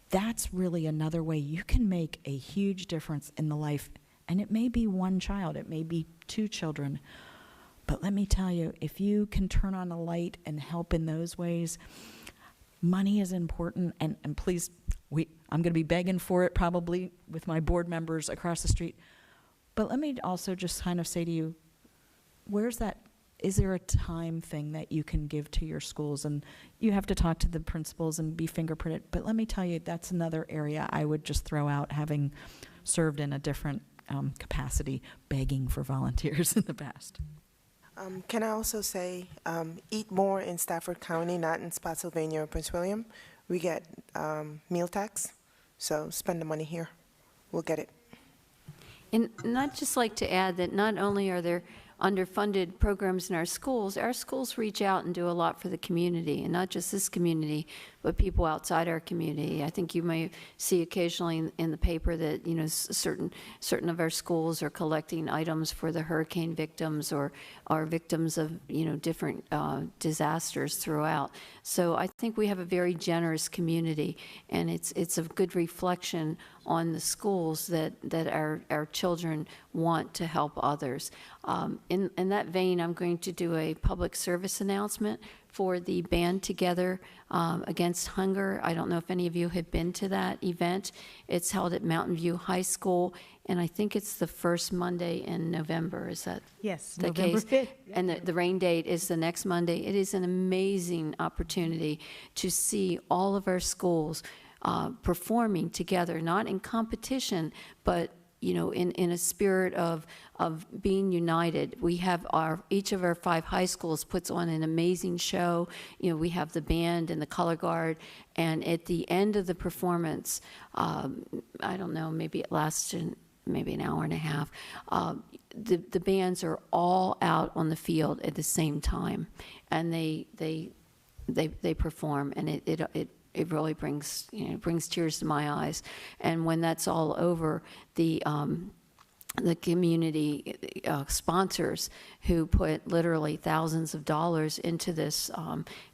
That's really another way you can make a huge difference in the life. And it may be one child, it may be 2 children. But let me tell you, if you can turn on a light and help in those ways, money is important. And please, I'm going to be begging for it probably with my board members across the street. But let me also just kind of say to you, is there a time thing that you can give to your schools? And you have to talk to the principals and be fingerprinted. But let me tell you, that's another area I would just throw out, having served in a different capacity, begging for volunteers in the past. Can I also say, eat more in Stafford County, not in Spotsylvania or Prince William. We get meal tax, so spend the money here. We'll get it. And I'd just like to add that not only are there underfunded programs in our schools reach out and do a lot for the community, and not just this community, but people outside our community. I think you may see occasionally in the paper that, certain of our schools are collecting items for the hurricane victims or are victims of, different disasters throughout. So I think we have a very generous community, and it's a good reflection on the schools that our children want to help others. In that vein, I'm going to do a public service announcement for the Band Together Against Hunger. I don't know if any of you have been to that event. It's held at Mountain View High School, and I think it's the first Monday in November. Is that Yes, the November case? 5th. And the rain date is the next Monday. It is an amazing opportunity to see all of our schools performing together, not in competition, but in a spirit of being united. We have each of our 5 high schools puts on an amazing show. We have the band and the color guard, and at the end of the performance, I don't know, maybe it lasts maybe an hour and a half. The bands are all out on the field at the same time, and they perform, and it really brings tears to my eyes. And when that's all over, the community sponsors who put literally thousands of dollars into this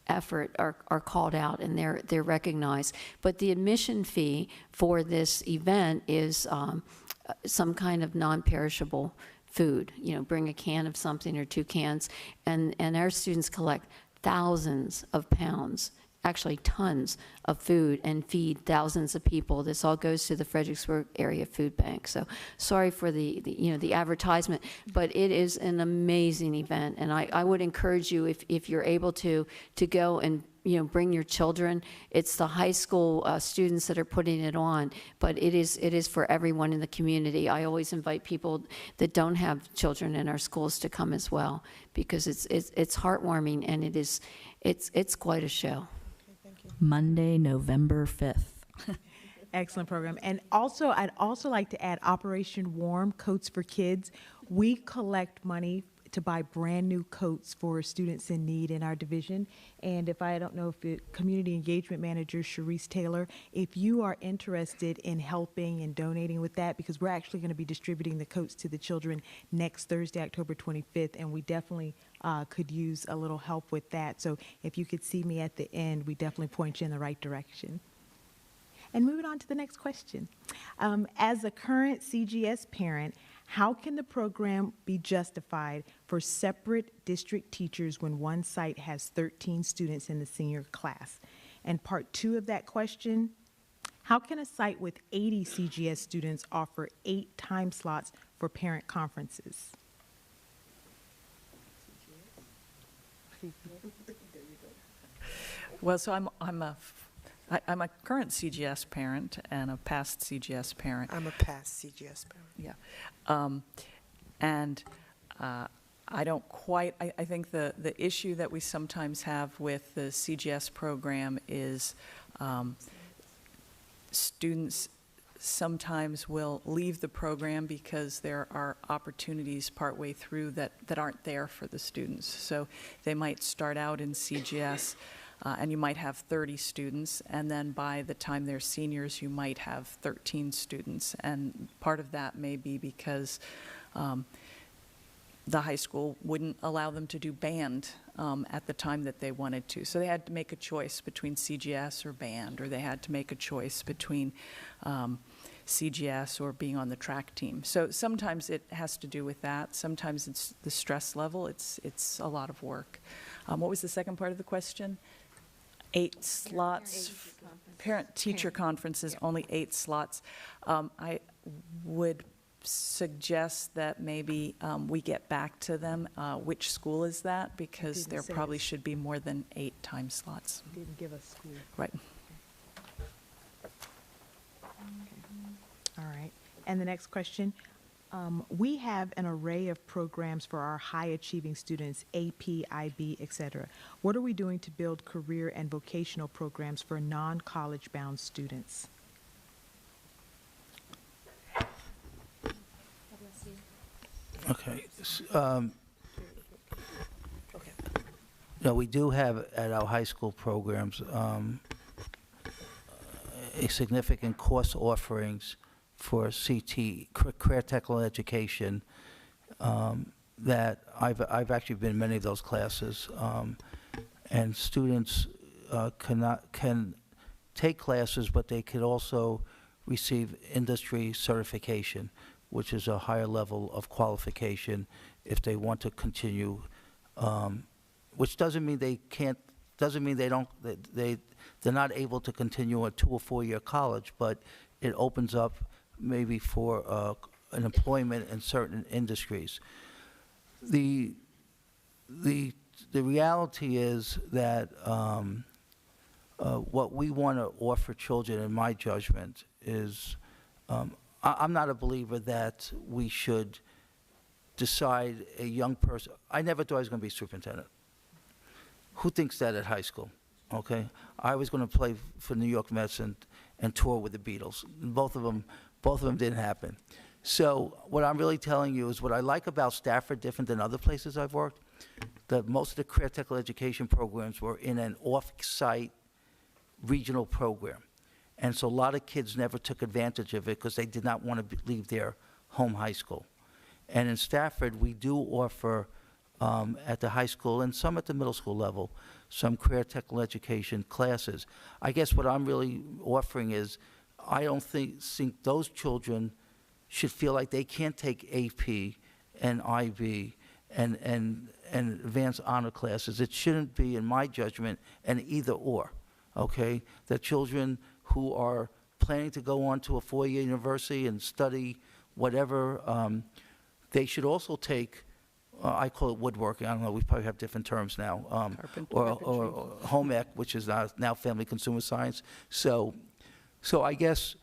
effort are called out, and they're recognized. But the admission fee for this event is some kind of non-perishable food. Bring a can of something or 2 cans, and our students collect thousands of pounds, actually tons of food, and feed thousands of people. This all goes to the Fredericksburg Area Food Bank. So sorry for the advertisement, but it is an amazing event, and I would encourage you, if you're able to go and bring your children. It's the high school students that are putting it on, but it is for everyone in the community. I always invite people that don't have children in our schools to come as well, because it's heartwarming, and it's quite a show. Monday, November 5th. Excellent program. And also, I'd also like to add Operation Warm Coats for Kids. We collect money to buy brand new coats for students in need in our division. And I don't know if Community Engagement Manager Sharice Taylor, if you are interested in helping and donating with that, because we're actually going to be distributing the coats to the children next Thursday, October 25th, and we definitely could use a little help with that. So if you could see me at the end, we definitely point you in the right direction. And moving on to the next question. As a current CGS parent, how can the program be justified for separate district teachers when one site has 13 students in the senior class? And part 2 of that question, how can a site with 80 CGS students offer 8 time slots for parent conferences? Well, so I'm a current CGS parent and a past CGS parent. I'm a past CGS parent. Yeah. And I don't quite, I think the issue that we sometimes have with the CGS program is students sometimes will leave the program because there are opportunities partway through that aren't there for the students. So they might start out in CGS and you might have 30 students, and then by the time they're seniors, you might have 13 students. And part of that may be because the high school wouldn't allow them to do band at the time that they wanted to. So they had to make a choice between CGS or band, or they had to make a choice between CGS or being on the track team. So sometimes it has to do with that. Sometimes it's the stress level. It's a lot of work. What was the second part of the question? 8 slots, parent-teacher conferences, only 8 slots. I would suggest that maybe we get back to them. Which school is that? Because there probably should be more than 8 time slots. Didn't give us school. Right. All right. And the next question. We have an array of programs for our high-achieving students, AP, IB, et cetera. What are we doing to build career and vocational programs for non-college bound students? Okay. We do have at our high school programs a significant course offerings for CT, career technical education, that I've actually been in many of those classes, and students can take classes, but they could also receive industry certification, which is a higher level of qualification if they want to continue, which doesn't mean they can't doesn't mean they're not able to continue a 2 or 4 year college, but it opens up maybe for an employment in certain industries. The reality is that what we want to offer children, in my judgment, is I'm not a believer that we should decide a young person. I never thought I was going to be superintendent. Who thinks that at high school? Okay, I was going to play for New York Mets and tour with the Beatles. Both of them didn't happen. So what I'm really telling you is what I like about Stafford, different than other places I've worked, that most of the career technical education programs were in an off-site regional program. And so a lot of kids never took advantage of it because they did not want to leave their home high school. And in Stafford, we do offer at the high school and some at the middle school level, some career technical education classes. I guess what I'm really offering is I don't think those children should feel like they can't take AP and IB and advanced honor classes. It shouldn't be, in my judgment, an either or, okay? That children who are planning to go on to a 4-year university and study whatever, they should also take, I call it woodworking, I don't know, we probably have different terms now, or home ec, which is now family consumer science. So I guess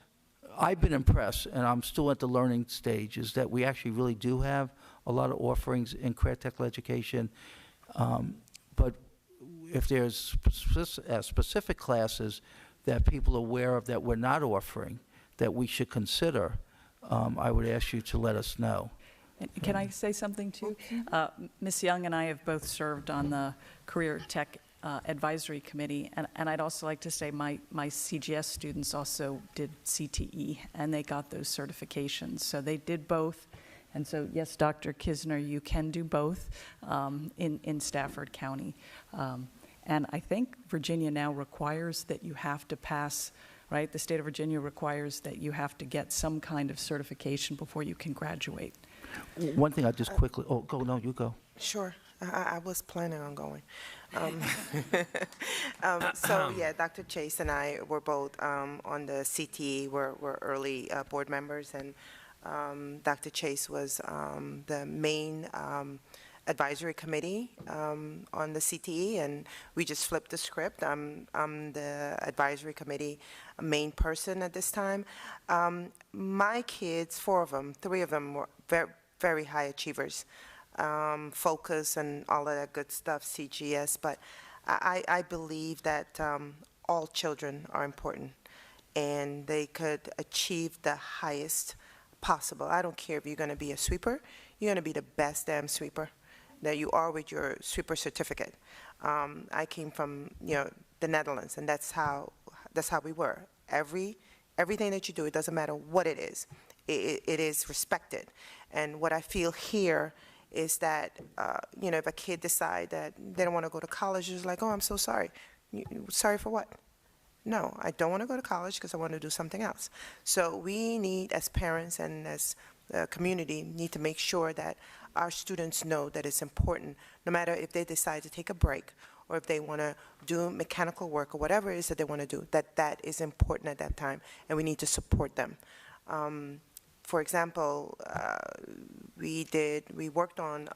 I've been impressed, and I'm still at the learning stage, is that we actually really do have a lot of offerings in career technical education. But if there's specific classes that people are aware of that we're not offering, that we should consider, I would ask you to let us know. Can I say something too? Ms. Young and I have both served on the Career Tech Advisory Committee, and I'd also like to say my CGS students also did CTE, and they got those certifications. So they did both. And so, yes, Dr. Kisner, you can do both in Stafford County. And I think Virginia now requires that you have to pass, right? The state of Virginia requires that you have to get some kind of certification before you can graduate. One thing I just quickly, you go. Sure. I was planning on going. So, yeah, Dr. Chase and I were both on the CTE. We're early board members, and Dr. Chase was the main advisory committee on the CTE, and we just flipped the script. I'm the advisory committee main person at this time. My kids, 4 of them, 3 of them were very high achievers, focus and all of that good stuff, CGS, but I believe that all children are important and they could achieve the highest possible. I don't care if you're going to be a sweeper, you're going to be the best damn sweeper that you are with your sweeper certificate. I came from the Netherlands, and that's how we were. Everything that you do, it doesn't matter what it is, it is respected. And what I feel here is that if a kid decide that they don't want to go to college, it's like, oh, I'm so sorry. Sorry for what? No, I don't want to go to college because I want to do something else. So we need, as parents and as a community, need to make sure that our students know that it's important, no matter if they decide to take a break or if they want to do mechanical work or whatever it is that they want to do, that is important at that time, and we need to support them. For example, we worked on,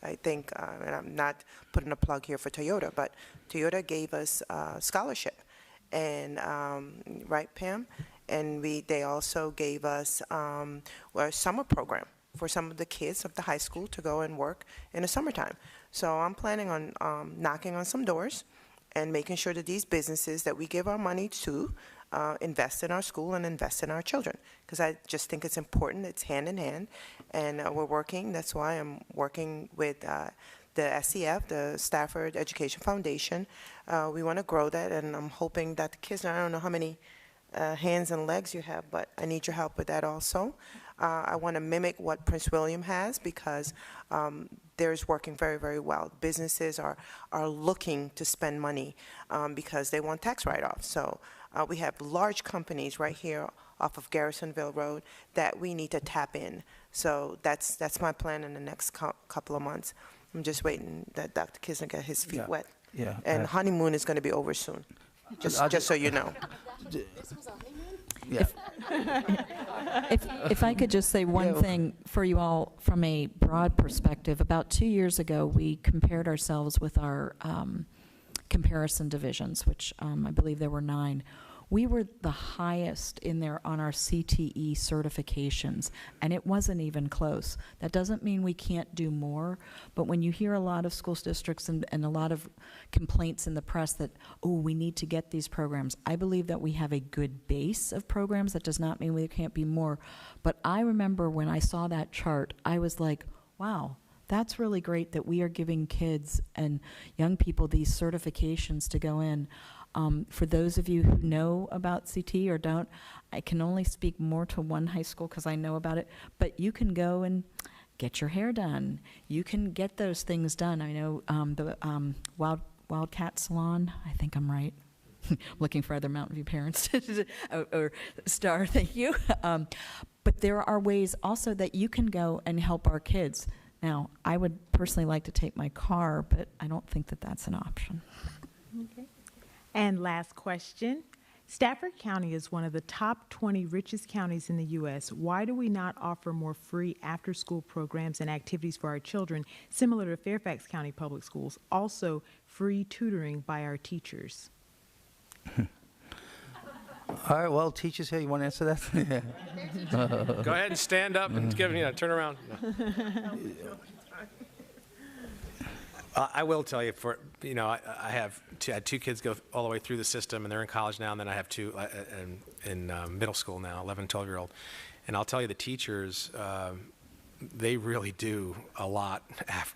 I think, and I'm not putting a plug here for Toyota, but Toyota gave us a scholarship, and right, Pam? And they also gave us a summer program for some of the kids of the high school to go and work in the summertime. So I'm planning on knocking on some doors and making sure that these businesses that we give our money to invest in our school and invest in our children, because I just think it's important. It's hand in hand, and we're working. That's why I'm working with the SEF, the Stafford Education Foundation. We want to grow that, and I'm hoping that the kids, I don't know how many hands and legs you have, but I need your help with that also. I want to mimic what Prince William has, because theirs working very, very well. Businesses are looking to spend money because they want tax write-offs. So we have large companies right here off of Garrisonville Road that we need to tap in. So that's my plan in the next couple of months. I'm just waiting that Dr. Kisner get his feet Yeah. wet. Yeah. And honeymoon is going to be over soon, just so you know. Yeah. If I could just say one Yeah. thing for you all from a broad perspective, about 2 years ago, we compared ourselves with our comparison divisions, which I believe there were 9. We were the highest in there on our CTE certifications, and it wasn't even close. That doesn't mean we can't do more, but when you hear a lot of school districts and a lot of complaints in the press that, oh, we need to get these programs, I believe that we have a good base of programs. That does not mean we can't be more. But I remember when I saw that chart, I was like, wow, that's really great that we are giving kids and young people these certifications to go in. For those of you who know about CT or don't, I can only speak more to one high school because I know about it, but you can go and get your hair done. You can get those things done. I know the Wildcat Salon, I think I'm right. Looking for other Mountain View parents or Star, thank you. But there are ways also that you can go and help our kids. Now, I would personally like to take my car, but I don't think that that's an option. Okay. And last question. Stafford County is one of the top 20 richest counties in the U.S. Why do we not offer more free after-school programs and activities for our children, similar to Fairfax County Public Schools? Also, free tutoring by our teachers. All right, well, teachers here, you want to answer that? Go ahead and stand up and turn around. No. I will tell you, I had 2 kids go all the way through the system, and they're in college now, and then I have 2 in middle school now, 11, 12-year-old. And I'll tell you, the teachers, they really do a lot.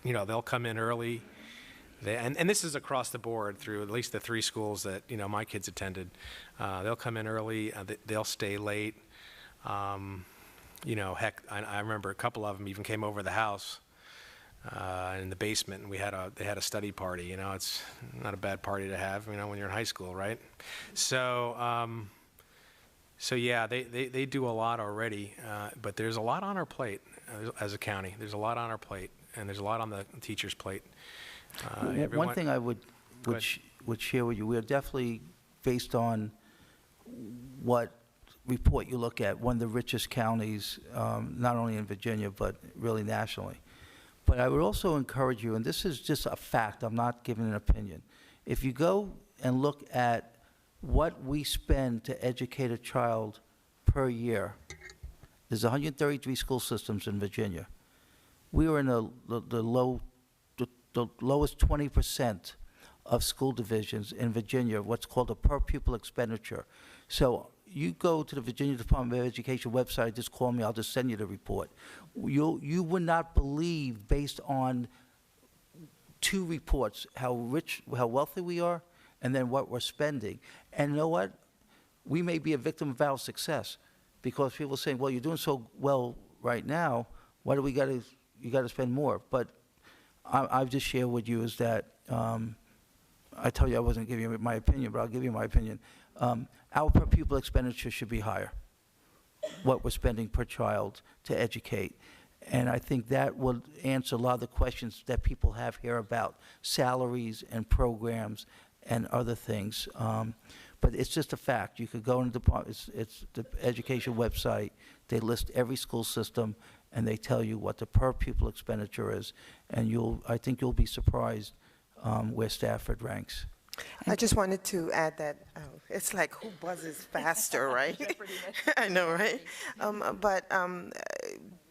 They'll come in early. And this is across the board through at least the 3 schools that, my kids attended. They'll come in early. They'll stay late. Heck, I remember a couple of them even came over the house. In the basement, and they had a study party. It's not a bad party to have, when you're in high school, right? So yeah, they do a lot already, but there's a lot on our plate as a county. There's a lot on our plate, and there's a lot on the teacher's plate. One thing I would share with you, we are definitely, based on what report you look at, one of the richest counties, not only in Virginia, but really nationally. But I would also encourage you, and this is just a fact, I'm not giving an opinion. If you go and look at what we spend to educate a child per year, there's 133 school systems in Virginia. We are in the lowest 20% of school divisions in Virginia, what's called a per pupil expenditure. So you go to the Virginia Department of Education website, just call me, I'll just send you the report. You would not believe, based on 2 reports, how wealthy we are, and then what we're spending. And you know what? We may be a victim of our success, because people are saying, well, you're doing so well right now, why do you got to spend more? But I've just shared with you is that, I tell you I wasn't giving you my opinion, but I'll give you my opinion. Our per pupil expenditure should be higher, what we're spending per child to educate. And I think that would answer a lot of the questions that people have here about salaries and programs and other things. But it's just a fact. You could go in the department, it's the education website, they list every school system, and they tell you what the per pupil expenditure is. And I think you'll be surprised where Stafford ranks. I just wanted to add that it's like who buzzes faster, right? I know, right? But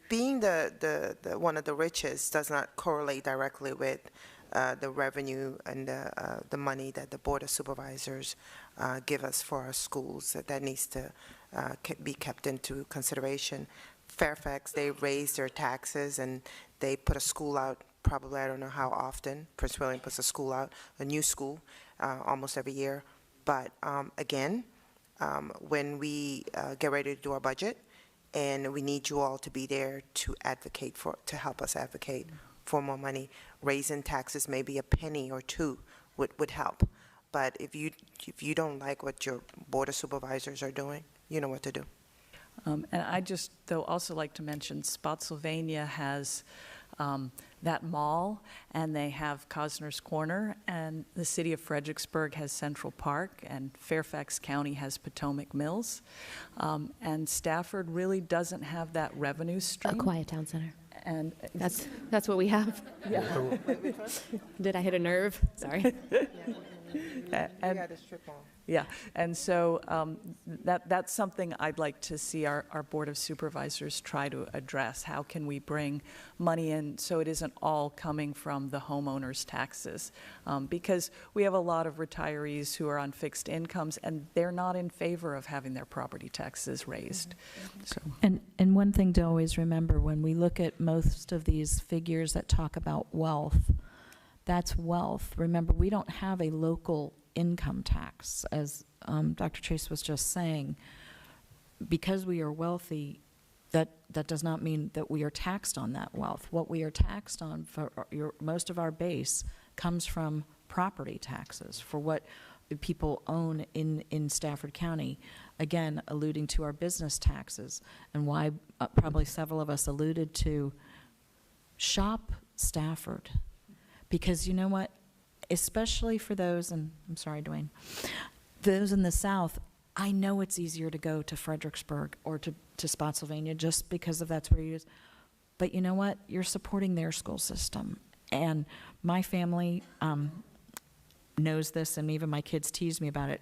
being the one of the richest does not correlate directly with the revenue and the money that the Board of Supervisors give us for our schools. That needs to be kept into consideration. Fairfax, they raise their taxes and they put a school out. Probably, I don't know how often. Prince William puts a school out, a new school, almost every year. But again, when we get ready to do our budget, and we need you all to be there to help us advocate for more money. Raising taxes, maybe a penny or 2 would help. But if you don't like what your Board of Supervisors are doing, you know what to do. And I just, though, also like to mention Spotsylvania has that mall, and they have Cosner's Corner, and the city of Fredericksburg has Central Park, and Fairfax County has Potomac Mills. And Stafford really doesn't have that revenue A stream. quiet town center. And That's what we have. yeah. Did I hit a nerve? Sorry. We got a strip mall. Yeah, and so that's something I'd like to see our Board of Supervisors try to address. How can we bring money in so it isn't all coming from the homeowners' taxes? Because we have a lot of retirees who are on fixed incomes, and they're not in favor of having their property taxes raised. So. And one thing to always remember, when we look at most of these figures that talk about wealth, that's wealth. Remember, we don't have a local income tax, as Dr. Chase was just saying. Because we are wealthy, that does not mean that we are taxed on that wealth. What we are taxed on for most of our base comes from property taxes for what people own in Stafford County. Again, alluding to our business taxes, and why probably several of us alluded to shop Stafford. Because you know what? Especially for those, and I'm sorry, Dwayne, those in the South, I know it's easier to go to Fredericksburg or to Spotsylvania just because that's where you use. But you know what? You're supporting their school system. And my family knows this, and even my kids tease me about it.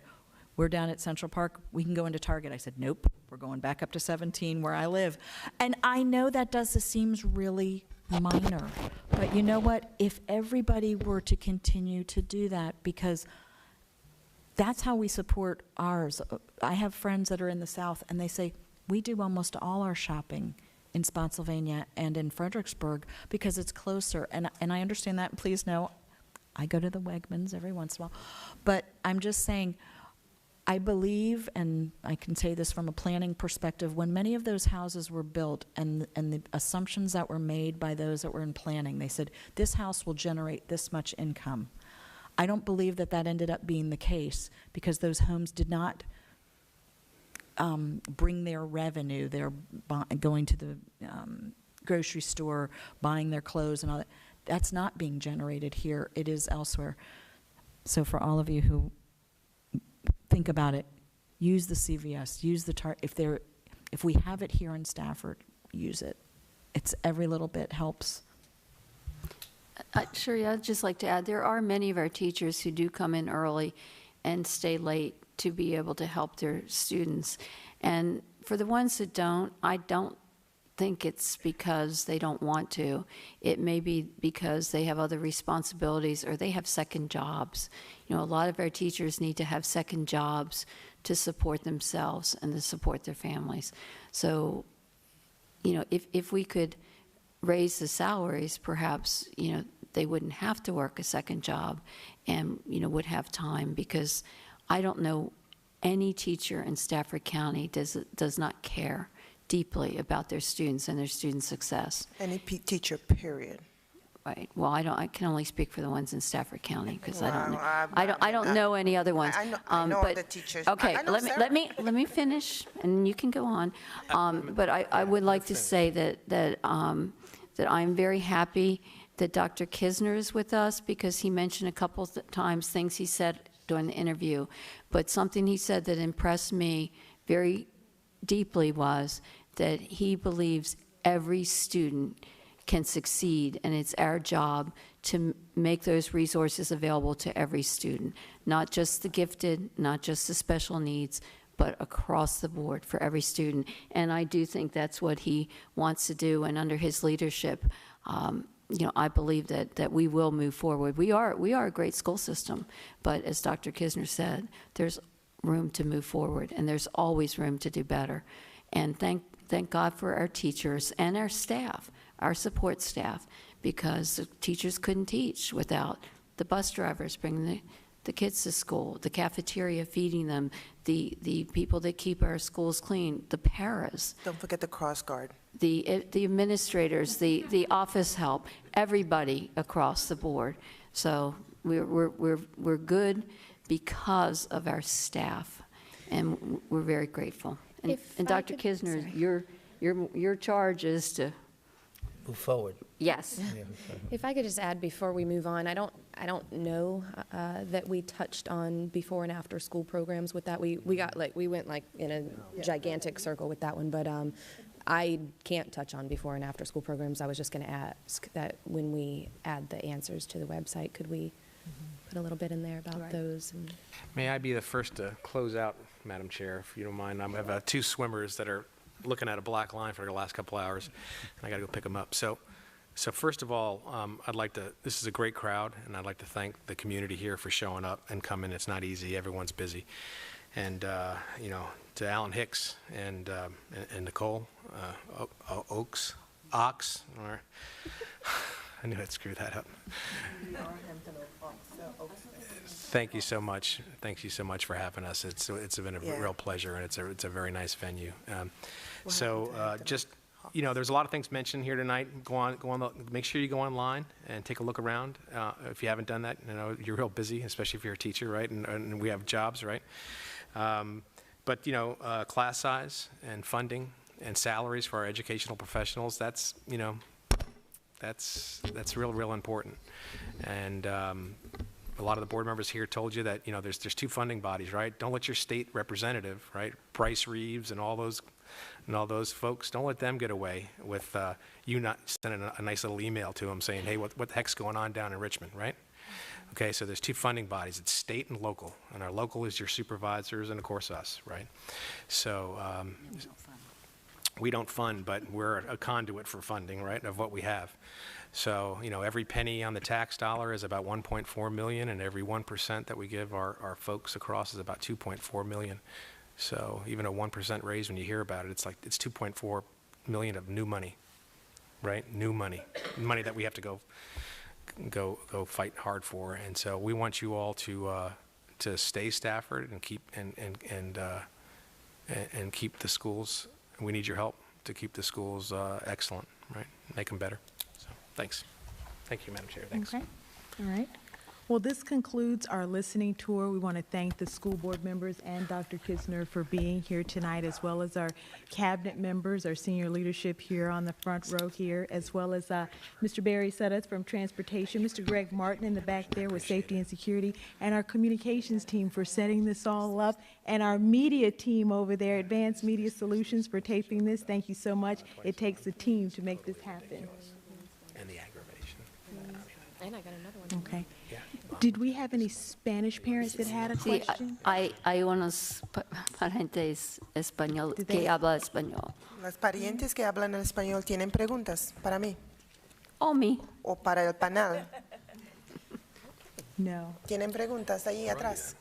We're down at Central Park. We can go into Target. I said, nope, we're going back up to 17 where I live. And I know that seems really minor. But you know what? If everybody were to continue to do that, because that's how we support ours. I have friends that are in the South, and they say, we do almost all our shopping in Spotsylvania and in Fredericksburg because it's closer. And I understand that. Please know, I go to the Wegmans every once in a while. But I'm just saying, I believe, and I can say this from a planning perspective, when many of those houses were built and the assumptions that were made by those that were in planning, they said, this house will generate this much income. I don't believe that ended up being the case because those homes did not bring their revenue. They're going to the grocery store, buying their clothes and all that. That's not being generated here. It is elsewhere. So for all of you who think about it, use the CVS, use the if we have it here in Stafford, use it. It's every little bit helps. Sure, yeah, I'd just like to add, there are many of our teachers who do come in early and stay late to be able to help their students. And for the ones that don't, I don't think it's because they don't want to. It may be because they have other responsibilities or they have second jobs. You know, a lot of our teachers need to have second jobs to support themselves and to support their families. So, you know, if we could raise the salaries, perhaps, you know, they wouldn't have to work a second job and, you know, would have time, because I don't know any teacher in Stafford County does not care deeply about their students and their student success. Any teacher, period. Right. Well, I can only speak for the ones in Stafford County because Well, I don't know any other ones. I know but, other teachers. Okay, I know let me finish, and you can go on. But I would like to say that I'm very happy that Dr. Kisner is with us, because he mentioned a couple times things he said during the interview. But something he said that impressed me very deeply was that he believes every student can succeed, and it's our job to make those resources available to every student, not just the gifted, not just the special needs, but across the board for every student. And I do think that's what he wants to do, and under his leadership, you know, I believe that we will move forward. We are a great school system, but as Dr. Kisner said, there's room to move forward, and there's always room to do better. And thank God for our teachers and our staff, our support staff, because the teachers couldn't teach without the bus drivers bringing the kids to school, the cafeteria feeding them, the people that keep our schools clean, the paras. Don't forget the cross guard. The administrators, the office help, everybody across the board. So we're good because of our staff, and we're very grateful. And Dr. Kisner, your charge is to Move forward. Yes. If I could just add before we move on, I don't know that we touched on before and after school programs with that. We went like in a gigantic circle with that one, but I can't touch on before and after school programs. I was just going to ask that when we add the answers to the website, could we put a little bit in there about those? And May I be the first to close out, Madam Chair, if you don't mind? I have two swimmers that are looking at a black line for the last couple hours, and I got to go pick them up. So first of all, I'd like to, this is a great crowd, and I'd like to thank the community here for showing up and coming. It's not easy. Everyone's busy. And, you know, to Alan Hicks and Nicole Ox, or I knew I'd screw that up. Thank you so much. Thank you so much for having us. It's been a real pleasure, and it's a very nice venue. Just, you know, there's a lot of things mentioned here tonight. Make sure you go online and take a look around. If you haven't done that, you know, you're real busy, especially if you're a teacher, right? And we have jobs, right? But, you know, class size and funding and salaries for our educational professionals, that's, you know, that's real important. And a lot of the board members here told you that, you know, there's two funding bodies, right? Don't let your state representative, right, Bryce Reeves and all those folks, don't let them get away with you not sending a nice little email to them saying, hey, what the heck's going on down in Richmond, right? Okay, so there's two funding bodies. It's state and local, and our local is your supervisors and, of course, us, right? So we don't fund, but we're a conduit for funding, right, of what we have. So, you know, every penny on the tax dollar is about 1.4 million, and every 1% that we give our folks across is about 2.4 million. So even a 1% raise, when you hear about it, it's like it's 2.4 million of new money, right? New money that we have to go fight hard for. And so we want you all to stay Stafford and keep and keep the schools. We need your help to keep the schools excellent, right? Make them better. So thanks. Thank you, Madam Chair. Thanks. Okay. All right. Well, this concludes our listening tour. We want to thank the school board members and Dr. Kisner for being here tonight, as well as our cabinet members, our senior leadership here on the front row here, as well as Mr. Barry Suddeth from Transportation, Mr. Greg Martin in the back there with Safety and Security, and our communications team for setting this all up, and our media team over there, Advanced Media Solutions, for taping this. Thank you so much. It takes a team to make this happen. And the aggravation. I got another one. Okay. Did we have any Spanish parents that had a Sí, question? hay unos parientes español Did que they- habla español. Las parientes que hablan el español tienen preguntas para mí O mí. o para el panel. No. ¿Tienen preguntas ahí atrás?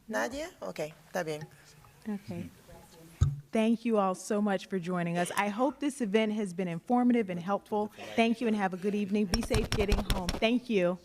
¿Nadie? Ok, está bien. Okay. Thank you all so much for joining us. I hope this event has been informative and helpful. Thank you and have a good evening. Be safe getting home. Thank you.